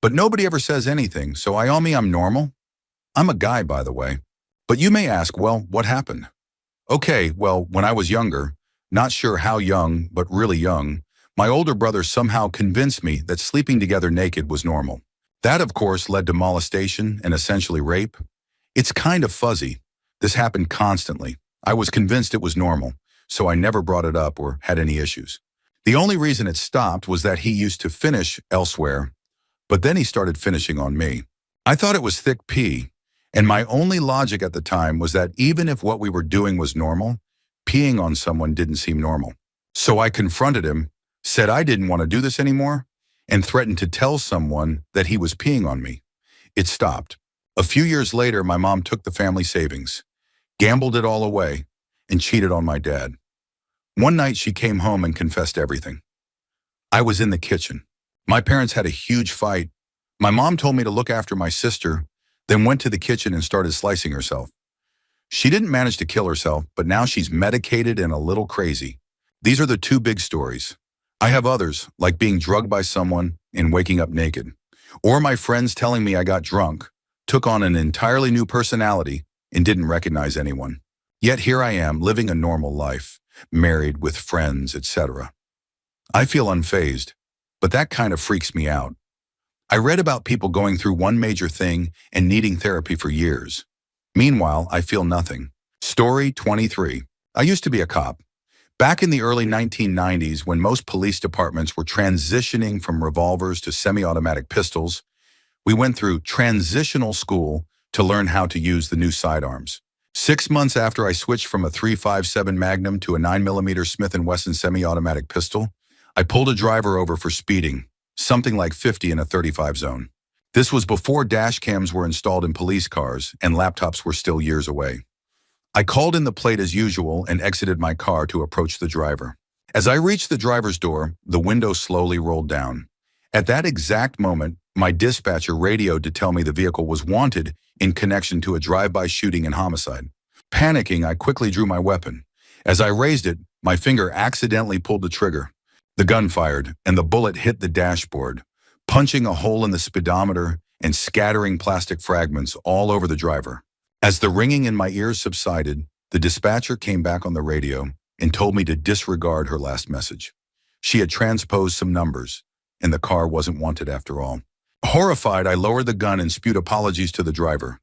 But nobody ever says anything, so I'm normal. I'm a guy, by the way. But you may ask, well, what happened? Okay, well, when I was younger, not sure how young, but really young, my older brother somehow convinced me that sleeping together naked was normal. That, of course, led to molestation and essentially rape. It's kind of fuzzy. This happened constantly. I was convinced it was normal, so I never brought it up or had any issues. The only reason it stopped was that he used to finish elsewhere, but then he started finishing on me. I thought it was thick pee, and my only logic at the time was that even if what we were doing was normal, peeing on someone didn't seem normal. So I confronted him, said I didn't want to do this anymore, and threatened to tell someone that he was peeing on me. It stopped. A few years later, my mom took the family savings, gambled it all away, and cheated on my dad. One night she came home and confessed everything. I was in the kitchen. My parents had a huge fight. My mom told me to look after my sister, then went to the kitchen and started slicing herself. She didn't manage to kill herself, but now she's medicated and a little crazy. These are the two big stories. I have others, like being drugged by someone and waking up naked. Or my friends telling me I got drunk, took on an entirely new personality, and didn't recognize anyone. Yet here I am, living a normal life, married with friends, etc. I feel unfazed, but that kind of freaks me out. I read about people going through one major thing and needing therapy for years. Meanwhile, I feel nothing. Story 23. I used to be a cop. Back in the early 1990s, when most police departments were transitioning from revolvers to semi-automatic pistols, we went through transitional school to learn how to use the new sidearms. 6 months after I switched from a .357 Magnum to a 9mm Smith & Wesson semi-automatic pistol, I pulled a driver over for speeding, something like 50 in a 35 zone. This was before dash cams were installed in police cars and laptops were still years away. I called in the plate as usual and exited my car to approach the driver. As I reached the driver's door, the window slowly rolled down. At that exact moment, my dispatcher radioed to tell me the vehicle was wanted in connection to a drive-by shooting and homicide. Panicking, I quickly drew my weapon. As I raised it, my finger accidentally pulled the trigger. The gun fired, and the bullet hit the dashboard, punching a hole in the speedometer and scattering plastic fragments all over the driver. As the ringing in my ears subsided, the dispatcher came back on the radio and told me to disregard her last message. She had transposed some numbers, and the car wasn't wanted after all. Horrified, I lowered the gun and spewed apologies to the driver.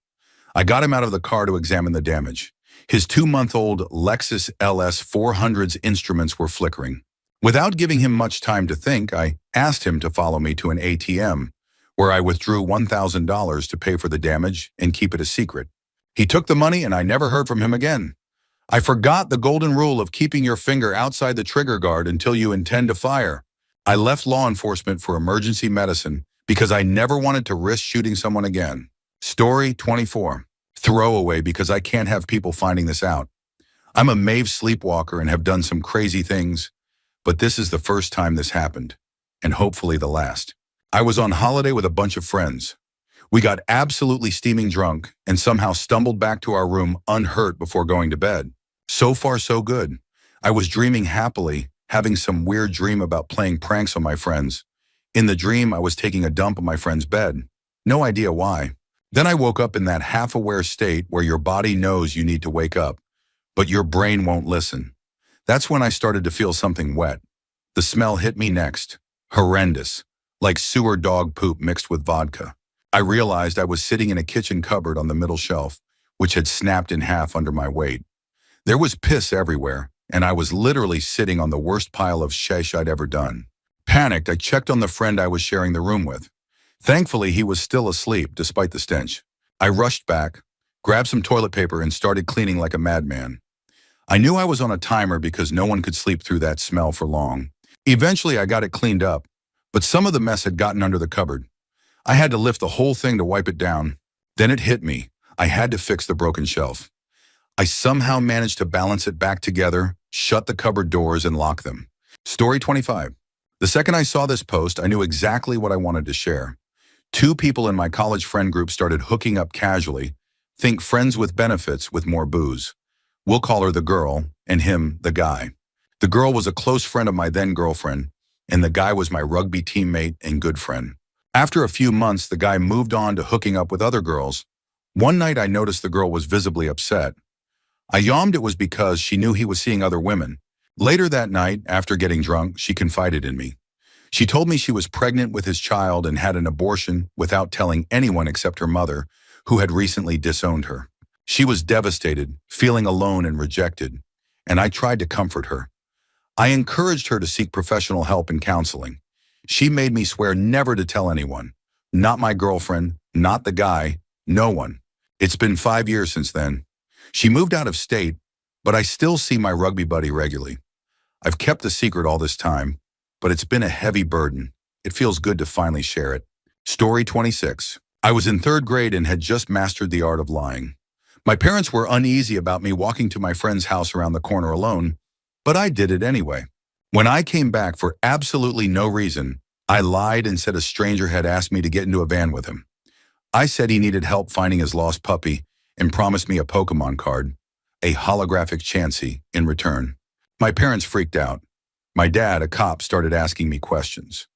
I got him out of the car to examine the damage. His 2-month-old Lexus LS 400's instruments were flickering. Without giving him much time to think, I asked him to follow me to an ATM, where I withdrew $1,000 to pay for the damage and keep it a secret. He took the money and I never heard from him again. I forgot the golden rule of keeping your finger outside the trigger guard until you intend to fire. I left law enforcement for emergency medicine because I never wanted to risk shooting someone again. Story 24. Throwaway because I can't have people finding this out. I'm a Maeve sleepwalker and have done some crazy things, but this is the first time this happened, and hopefully the last. I was on holiday with a bunch of friends. We got absolutely steaming drunk and somehow stumbled back to our room unhurt before going to bed. So far, so good. I was dreaming happily, having some weird dream about playing pranks on my friends. In the dream, I was taking a dump on my friend's bed. No idea why. Then I woke up in that half-aware state where your body knows you need to wake up, but your brain won't listen. That's when I started to feel something wet. The smell hit me next. Horrendous. Like sewer dog poop mixed with vodka. I realized I was sitting in a kitchen cupboard on the middle shelf, which had snapped in half under my weight. There was piss everywhere, and I was literally sitting on the worst pile of shesh I'd ever done. Panicked, I checked on the friend I was sharing the room with. Thankfully, he was still asleep, despite the stench. I rushed back, grabbed some toilet paper, and started cleaning like a madman. I knew I was on a timer because no one could sleep through that smell for long. Eventually, I got it cleaned up, but some of the mess had gotten under the cupboard. I had to lift the whole thing to wipe it down. Then it hit me. I had to fix the broken shelf. I somehow managed to balance it back together, shut the cupboard doors, and lock them. Story 25. The second I saw this post, I knew exactly what I wanted to share. Two people in my college friend group started hooking up casually. Think friends with benefits with more booze. We'll call her the girl, and him the guy. The girl was a close friend of my then girlfriend, and the guy was my rugby teammate and good friend. After a few months, the guy moved on to hooking up with other girls. One night I noticed the girl was visibly upset. I yawmed it was because she knew he was seeing other women. Later that night, after getting drunk, she confided in me. She told me she was pregnant with his child and had an abortion without telling anyone except her mother, who had recently disowned her. She was devastated, feeling alone and rejected, and I tried to comfort her. I encouraged her to seek professional help and counseling. She made me swear never to tell anyone. Not my girlfriend, not the guy, no one. It's been 5 years since then. She moved out of state, but I still see my rugby buddy regularly. I've kept the secret all this time, but it's been a heavy burden. It feels good to finally share it. Story 26. I was in 3rd grade and had just mastered the art of lying. My parents were uneasy about me walking to my friend's house around the corner alone, but I did it anyway. When I came back for absolutely no reason, I lied and said a stranger had asked me to get into a van with him. I said he needed help finding his lost puppy and promised me a Pokemon card, a holographic Chansey, in return. My parents freaked out. My dad, a cop, started asking me questions.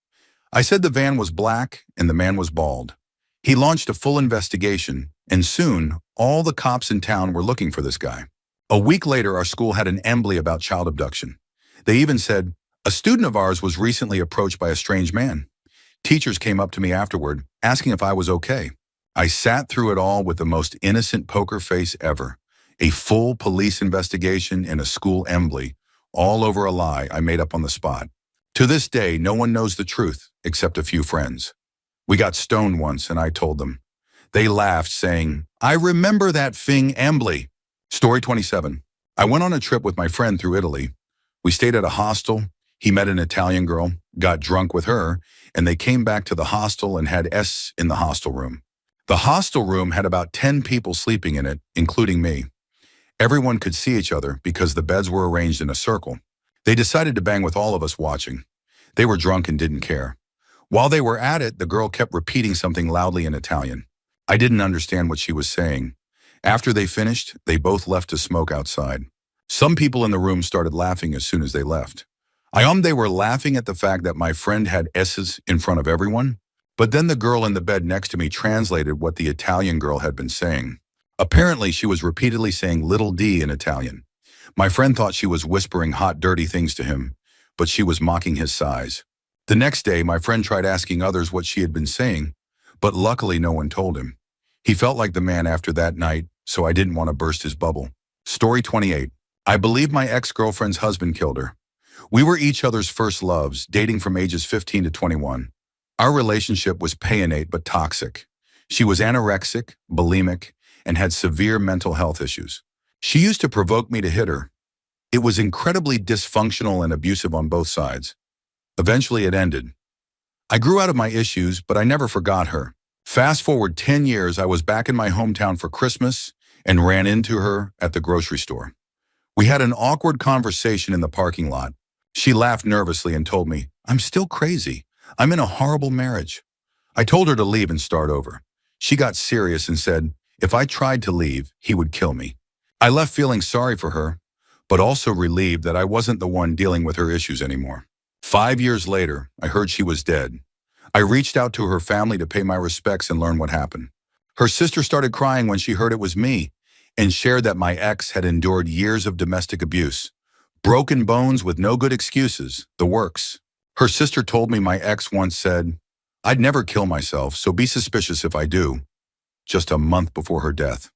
I said the van was black and the man was bald. He launched a full investigation, and soon, all the cops in town were looking for this guy. A week later, our school had an embly about child abduction. They even said, a student of ours was recently approached by a strange man. Teachers came up to me afterward, asking if I was okay. I sat through it all with the most innocent poker face ever. A full police investigation and a school embly, all over a lie I made up on the spot. To this day, no one knows the truth, except a few friends. We got stoned once, and I told them. They laughed, saying, I remember that thing, embly. Story 27. I went on a trip with my friend through Italy. We stayed at a hostel. He met an Italian girl, got drunk with her, and they came back to the hostel and had S in the hostel room. The hostel room had about 10 people sleeping in it, including me. Everyone could see each other because the beds were arranged in a circle. They decided to bang with all of us watching. They were drunk and didn't care. While they were at it, the girl kept repeating something loudly in Italian. I didn't understand what she was saying. After they finished, they both left to smoke outside. Some people in the room started laughing as soon as they left. They were laughing at the fact that my friend had S's in front of everyone, but then the girl in the bed next to me translated what the Italian girl had been saying. Apparently, she was repeatedly saying little d in Italian. My friend thought she was whispering hot, dirty things to him, but she was mocking his size. The next day, my friend tried asking others what she had been saying, but luckily no one told him. He felt like the man after that night, so I didn't want to burst his bubble. Story 28. I believe my ex-girlfriend's husband killed her. We were each other's first loves, dating from ages 15 to 21. Our relationship was painate but toxic. She was anorexic, bulimic, and had severe mental health issues. She used to provoke me to hit her. It was incredibly dysfunctional and abusive on both sides. Eventually it ended. I grew out of my issues, but I never forgot her. Fast forward 10 years, I was back in my hometown for Christmas and ran into her at the grocery store. We had an awkward conversation in the parking lot. She laughed nervously and told me, I'm still crazy. I'm in a horrible marriage. I told her to leave and start over. She got serious and said, if I tried to leave, he would kill me. I left feeling sorry for her, but also relieved that I wasn't the one dealing with her issues anymore. 5 years later, I heard she was dead. I reached out to her family to pay my respects and learn what happened. Her sister started crying when she heard it was me and shared that my ex had endured years of domestic abuse. Broken bones with no good excuses, the works. Her sister told me my ex once said, I'd never kill myself, so be suspicious if I do. Just a month before her death.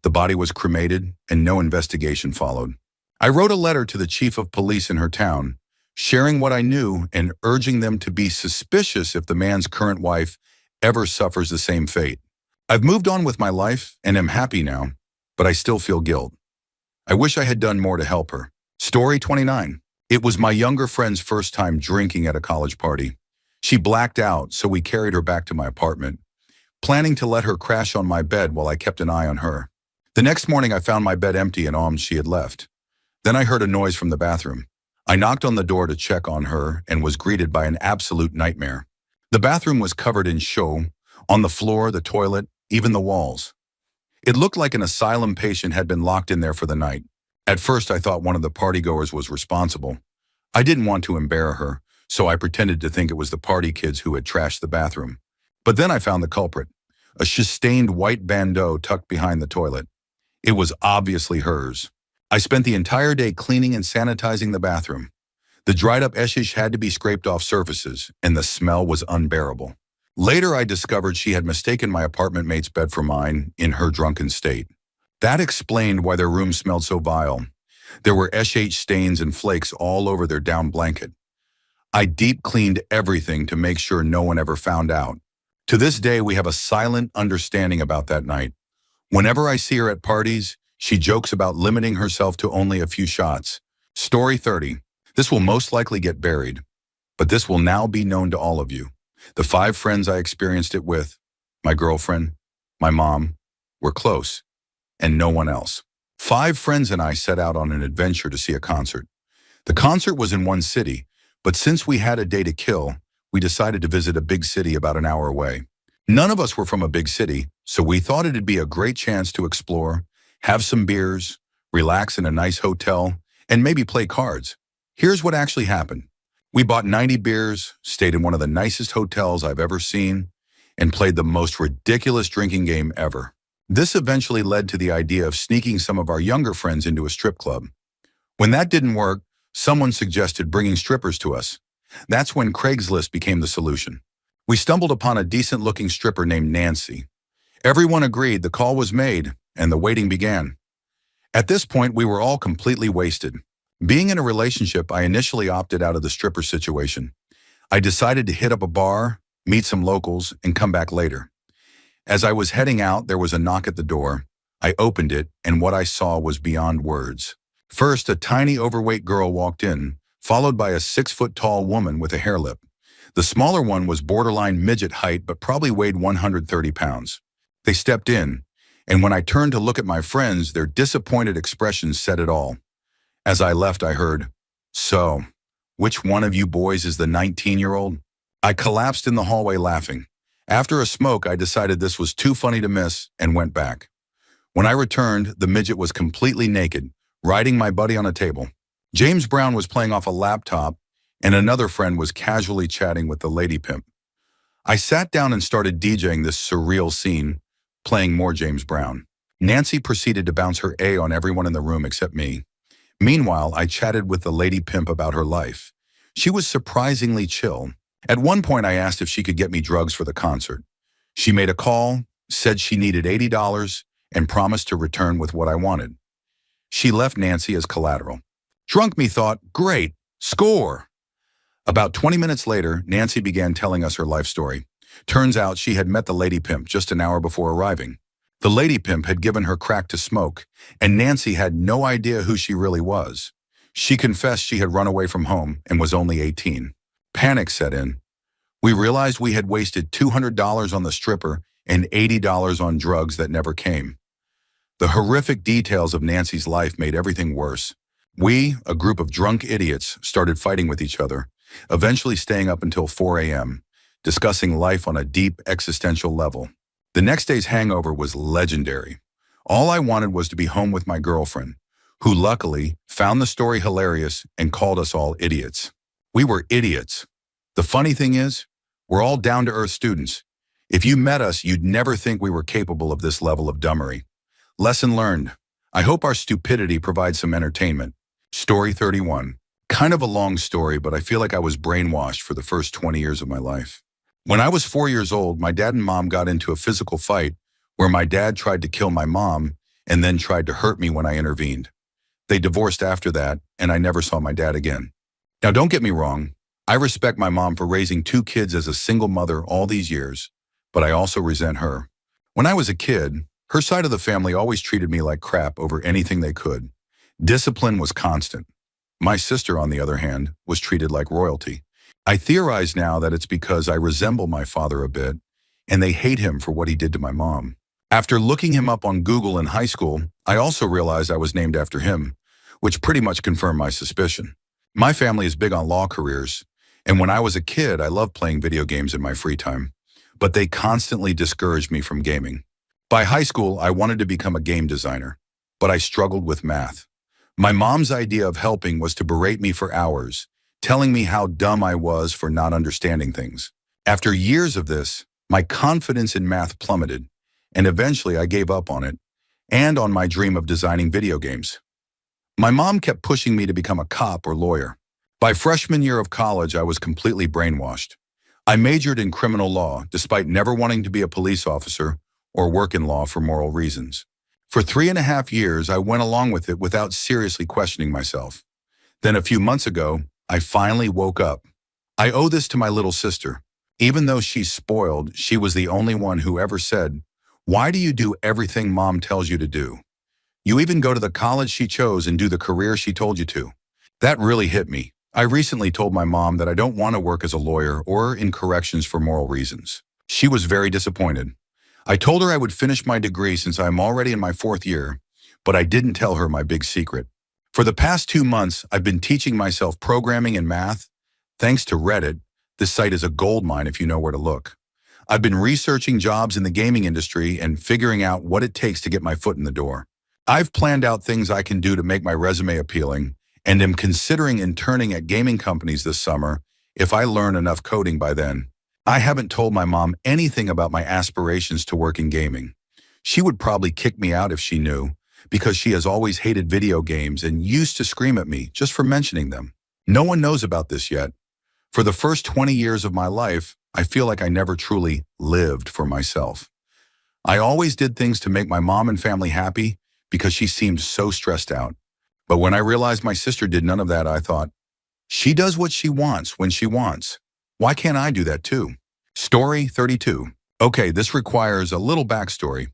The body was cremated and no investigation followed. I wrote a letter to the chief of police in her town, sharing what I knew and urging them to be suspicious if the man's current wife ever suffers the same fate. I've moved on with my life and am happy now, but I still feel guilt. I wish I had done more to help her. Story 29. It was my younger friend's first time drinking at a college party. She blacked out, so we carried her back to my apartment, planning to let her crash on my bed while I kept an eye on her. The next morning, I found my bed empty and almost she had left. Then I heard a noise from the bathroom. I knocked on the door to check on her and was greeted by an absolute nightmare. The bathroom was covered in show, on the floor, the toilet, even the walls. It looked like an asylum patient had been locked in there for the night. At first, I thought one of the partygoers was responsible. I didn't want to embarrass her, so I pretended to think it was the party kids who had trashed the bathroom. But then I found the culprit, a stained white bandeau tucked behind the toilet. It was obviously hers. I spent the entire day cleaning and sanitizing the bathroom. The dried-up eshish had to be scraped off surfaces, and the smell was unbearable. Later, I discovered she had mistaken my apartment mate's bed for mine in her drunken state. That explained why their room smelled so vile. There were SH stains and flakes all over their down blanket. I deep cleaned everything to make sure no one ever found out. To this day, we have a silent understanding about that night. Whenever I see her at parties, she jokes about limiting herself to only a few shots. Story 30. This will most likely get buried, but this will now be known to all of you. The 5 friends I experienced it with, my girlfriend, my mom, were close, and no one else. 5 friends and I set out on an adventure to see a concert. The concert was in one city, but since we had a day to kill, we decided to visit a big city about an hour away. None of us were from a big city, so we thought it'd be a great chance to explore, have some beers, relax in a nice hotel, and maybe play cards. Here's what actually happened. We bought 90 beers, stayed in one of the nicest hotels I've ever seen, and played the most ridiculous drinking game ever. This eventually led to the idea of sneaking some of our younger friends into a strip club. When that didn't work, someone suggested bringing strippers to us. That's when Craigslist became the solution. We stumbled upon a decent-looking stripper named Nancy. Everyone agreed, the call was made, and the waiting began. At this point, we were all completely wasted. Being in a relationship, I initially opted out of the stripper situation. I decided to hit up a bar, meet some locals, and come back later. As I was heading out, there was a knock at the door. I opened it, and what I saw was beyond words. First, a tiny overweight girl walked in, followed by a 6-foot-tall woman with a hair lip. The smaller one was borderline midget height, but probably weighed 130 pounds. They stepped in, and when I turned to look at my friends, their disappointed expressions said it all. As I left, I heard, "So, which one of you boys is the 19-year-old? I collapsed in the hallway laughing. After a smoke, I decided this was too funny to miss and went back. When I returned, the midget was completely naked, riding my buddy on a table. James Brown was playing off a laptop, and another friend was casually chatting with the lady pimp. I sat down and started DJing this surreal scene, playing more James Brown. Nancy proceeded to bounce her A on everyone in the room except me. Meanwhile, I chatted with the lady pimp about her life. She was surprisingly chill. At one point, I asked if she could get me drugs for the concert. She made a call, said she needed $80, and promised to return with what I wanted. She left Nancy as collateral. Drunk me thought, great, score. About 20 minutes later, Nancy began telling us her life story. Turns out she had met the lady pimp just an hour before arriving. The lady pimp had given her crack to smoke, and Nancy had no idea who she really was. She confessed she had run away from home and was only 18. Panic set in. We realized we had wasted $200 on the stripper and $80 on drugs that never came. The horrific details of Nancy's life made everything worse. We, a group of drunk idiots, started fighting with each other, eventually staying up until 4 a.m., discussing life on a deep existential level. The next day's hangover was legendary. All I wanted was to be home with my girlfriend, who luckily found the story hilarious and called us all idiots. We were idiots. The funny thing is, we're all down-to-earth students. If you met us, you'd never think we were capable of this level of dummery. Lesson learned. I hope our stupidity provides some entertainment. Story 31. Kind of a long story, but I feel like I was brainwashed for the first 20 years of my life. When I was 4 years old, my dad and mom got into a physical fight where my dad tried to kill my mom and then tried to hurt me when I intervened. They divorced after that, and I never saw my dad again. Now, don't get me wrong. I respect my mom for raising 2 kids as a single mother all these years, but I also resent her. When I was a kid, her side of the family always treated me like crap over anything they could. Discipline was constant. My sister, on the other hand, was treated like royalty. I theorize now that it's because I resemble my father a bit, and they hate him for what he did to my mom. After looking him up on Google in high school, I also realized I was named after him, which pretty much confirmed my suspicion. My family is big on law careers, and when I was a kid, I loved playing video games in my free time, but they constantly discouraged me from gaming. By high school, I wanted to become a game designer, but I struggled with math. My mom's idea of helping was to berate me for hours, telling me how dumb I was for not understanding things. After years of this, my confidence in math plummeted, and eventually I gave up on it, and on my dream of designing video games. My mom kept pushing me to become a cop or lawyer. By freshman year of college, I was completely brainwashed. I majored in criminal law, despite never wanting to be a police officer or work in law for moral reasons. For 3.5 years, I went along with it without seriously questioning myself. Then a few months ago, I finally woke up. I owe this to my little sister. Even though she's spoiled, she was the only one who ever said, "Why do you do everything mom tells you to do? You even go to the college she chose and do the career she told you to." That really hit me. I recently told my mom that I don't want to work as a lawyer or in corrections for moral reasons. She was very disappointed. I told her I would finish my degree since I'm already in my 4th year, but I didn't tell her my big secret. For the past 2 months, I've been teaching myself programming and math. Thanks to Reddit, this site is a goldmine if you know where to look. I've been researching jobs in the gaming industry and figuring out what it takes to get my foot in the door. I've planned out things I can do to make my resume appealing, and am considering interning at gaming companies this summer if I learn enough coding by then. I haven't told my mom anything about my aspirations to work in gaming. She would probably kick me out if she knew, because she has always hated video games and used to scream at me just for mentioning them. No one knows about this yet. For the first 20 years of my life, I feel like I never truly lived for myself. I always did things to make my mom and family happy because she seemed so stressed out. But when I realized my sister did none of that, I thought, she does what she wants when she wants. Why can't I do that too? Story 32. Okay, this requires a little backstory.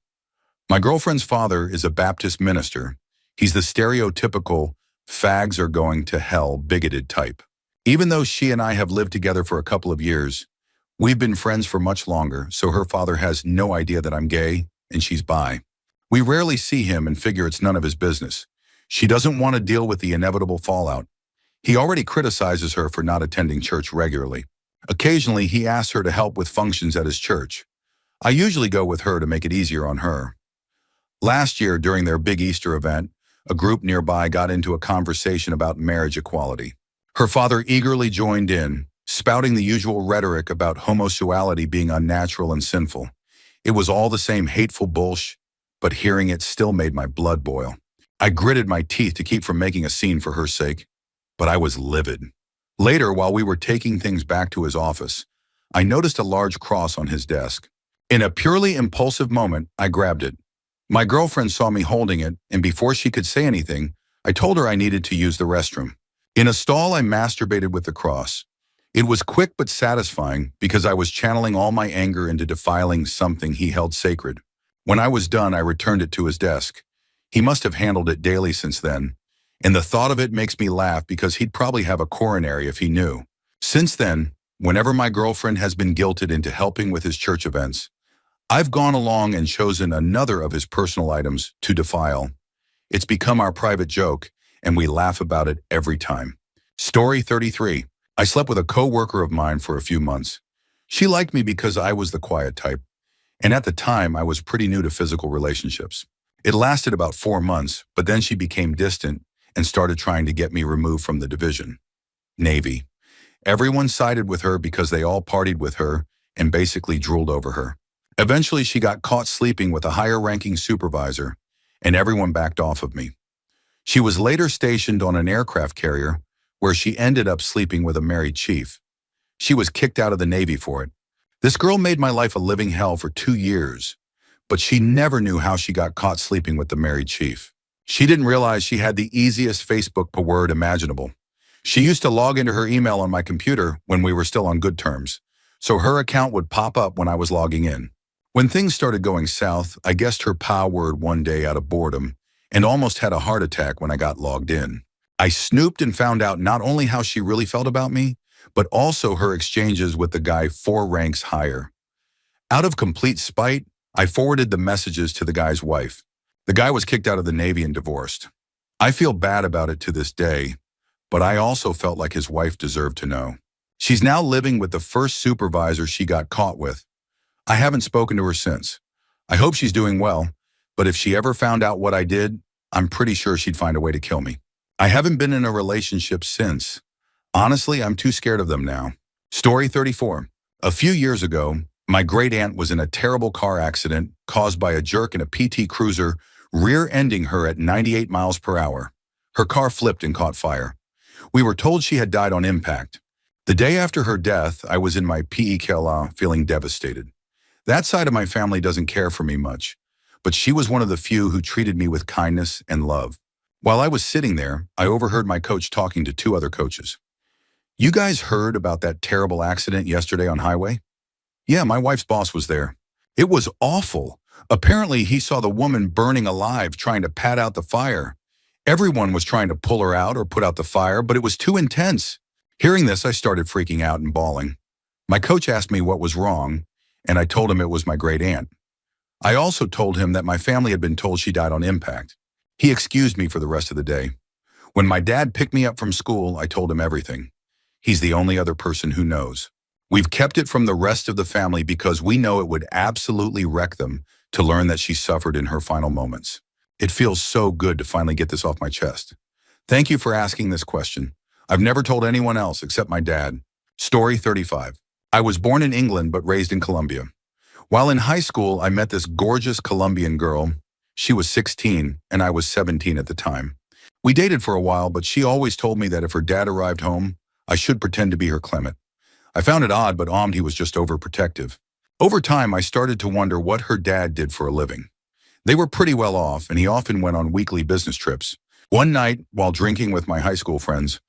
My girlfriend's father is a Baptist minister. He's the stereotypical fags are going to hell bigoted type. Even though she and I have lived together for a couple of years, we've been friends for much longer, so her father has no idea that I'm gay and she's bi. We rarely see him and figure it's none of his business. She doesn't want to deal with the inevitable fallout. He already criticizes her for not attending church regularly. Occasionally, he asks her to help with functions at his church. I usually go with her to make it easier on her. Last year, during their big Easter event, a group nearby got into a conversation about marriage equality. Her father eagerly joined in, spouting the usual rhetoric about homosexuality being unnatural and sinful. It was all the same hateful bullshit, but hearing it still made my blood boil. I gritted my teeth to keep from making a scene for her sake, but I was livid. Later, while we were taking things back to his office, I noticed a large cross on his desk. In a purely impulsive moment, I grabbed it. My girlfriend saw me holding it, and before she could say anything, I told her I needed to use the restroom. In a stall, I masturbated with the cross. It was quick but satisfying because I was channeling all my anger into defiling something he held sacred. When I was done, I returned it to his desk. He must have handled it daily since then, and the thought of it makes me laugh because he'd probably have a coronary if he knew. Since then, whenever my girlfriend has been guilted into helping with his church events, I've gone along and chosen another of his personal items to defile. It's become our private joke, and we laugh about it every time. Story 33. I slept with a co-worker of mine for a few months. She liked me because I was the quiet type, and at the time, I was pretty new to physical relationships. It lasted about 4 months, but then she became distant and started trying to get me removed from the division. Navy. Everyone sided with her because they all partied with her and basically drooled over her. Eventually, she got caught sleeping with a higher-ranking supervisor, and everyone backed off of me. She was later stationed on an aircraft carrier, where she ended up sleeping with a married chief. She was kicked out of the Navy for it. This girl made my life a living hell for 2 years, but she never knew how she got caught sleeping with the married chief. She didn't realize she had the easiest Facebook word imaginable. She used to log into her email on my computer when we were still on good terms, so her account would pop up when I was logging in. When things started going south, I guessed her POW word one day out of boredom and almost had a heart attack when I got logged in. I snooped and found out not only how she really felt about me, but also her exchanges with the guy 4 ranks higher. Out of complete spite, I forwarded the messages to the guy's wife. The guy was kicked out of the Navy and divorced. I feel bad about it to this day, but I also felt like his wife deserved to know. She's now living with the first supervisor she got caught with. I haven't spoken to her since. I hope she's doing well, but if she ever found out what I did, I'm pretty sure she'd find a way to kill me. I haven't been in a relationship since. Honestly, I'm too scared of them now. Story 34. A few years ago, my great aunt was in a terrible car accident caused by a jerk in a PT Cruiser rear-ending her at 98 miles per hour. Her car flipped and caught fire. We were told she had died on impact. The day after her death, I was in my PEKLA feeling devastated. That side of my family doesn't care for me much, but she was one of the few who treated me with kindness and love. While I was sitting there, I overheard my coach talking to 2 other coaches. "You guys heard about that terrible accident yesterday on highway?" "Yeah, my wife's boss was there." "It was awful. Apparently, he saw the woman burning alive trying to pat out the fire. Everyone was trying to pull her out or put out the fire, but it was too intense." Hearing this, I started freaking out and bawling. My coach asked me what was wrong, and I told him it was my great aunt. I also told him that my family had been told she died on impact. He excused me for the rest of the day. When my dad picked me up from school, I told him everything. He's the only other person who knows. We've kept it from the rest of the family because we know it would absolutely wreck them to learn that she suffered in her final moments. It feels so good to finally get this off my chest. Thank you for asking this question. I've never told anyone else except my dad. Story 35. I was born in England but raised in Colombia. While in high school, I met this gorgeous Colombian girl. She was 16 and I was 17 at the time. We dated for a while, but she always told me that if her dad arrived home, I should pretend to be her Clement. I found it odd, but he was just overprotective. Over time, I started to wonder what her dad did for a living. They were pretty well off, and he often went on weekly business trips. One night, while drinking with my high school friends,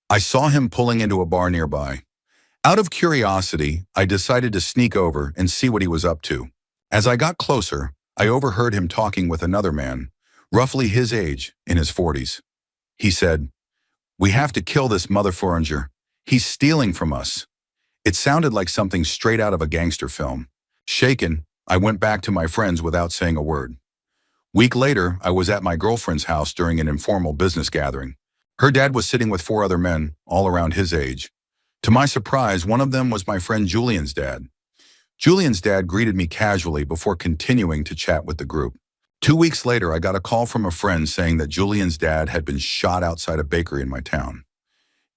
I saw him pulling into a bar nearby. Out of curiosity, I decided to sneak over and see what he was up to. As I got closer, I overheard him talking with another man, roughly his age, in his 40s. He said, "We have to kill this motherfucker. He's stealing from us." It sounded like something straight out of a gangster film. Shaken, I went back to my friends without saying a word. Week later, I was at my girlfriend's house during an informal business gathering. Her dad was sitting with 4 other men, all around his age. To my surprise, one of them was my friend Julian's dad. Julian's dad greeted me casually before continuing to chat with the group. 2 weeks later, I got a call from a friend saying that Julian's dad had been shot outside a bakery in my town.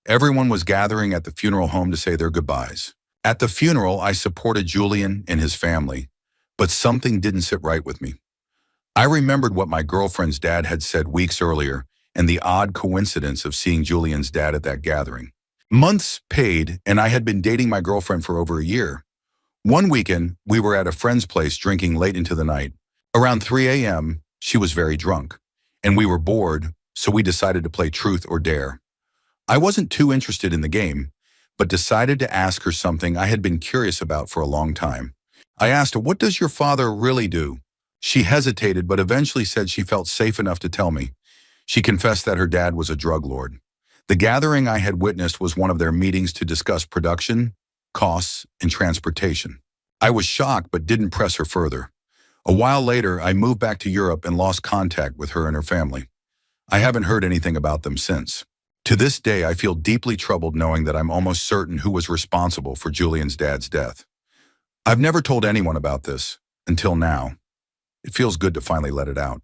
Everyone was gathering at the funeral home to say their goodbyes. At the funeral, I supported Julian and his family, but something didn't sit right with me. I remembered what my girlfriend's dad had said weeks earlier and the odd coincidence of seeing Julian's dad at that gathering. Months paid, and I had been dating my girlfriend for over a year. One weekend, we were at a friend's place drinking late into the night. Around 3 a.m., she was very drunk, and we were bored, so we decided to play Truth or Dare. I wasn't too interested in the game, but decided to ask her something I had been curious about for a long time. I asked her, "What does your father really do?" She hesitated, but eventually said she felt safe enough to tell me. She confessed that her dad was a drug lord. The gathering I had witnessed was one of their meetings to discuss production, costs, and transportation. I was shocked but didn't press her further. A while later, I moved back to Europe and lost contact with her and her family. I haven't heard anything about them since. To this day, I feel deeply troubled knowing that I'm almost certain who was responsible for Julian's dad's death. I've never told anyone about this, until now. It feels good to finally let it out.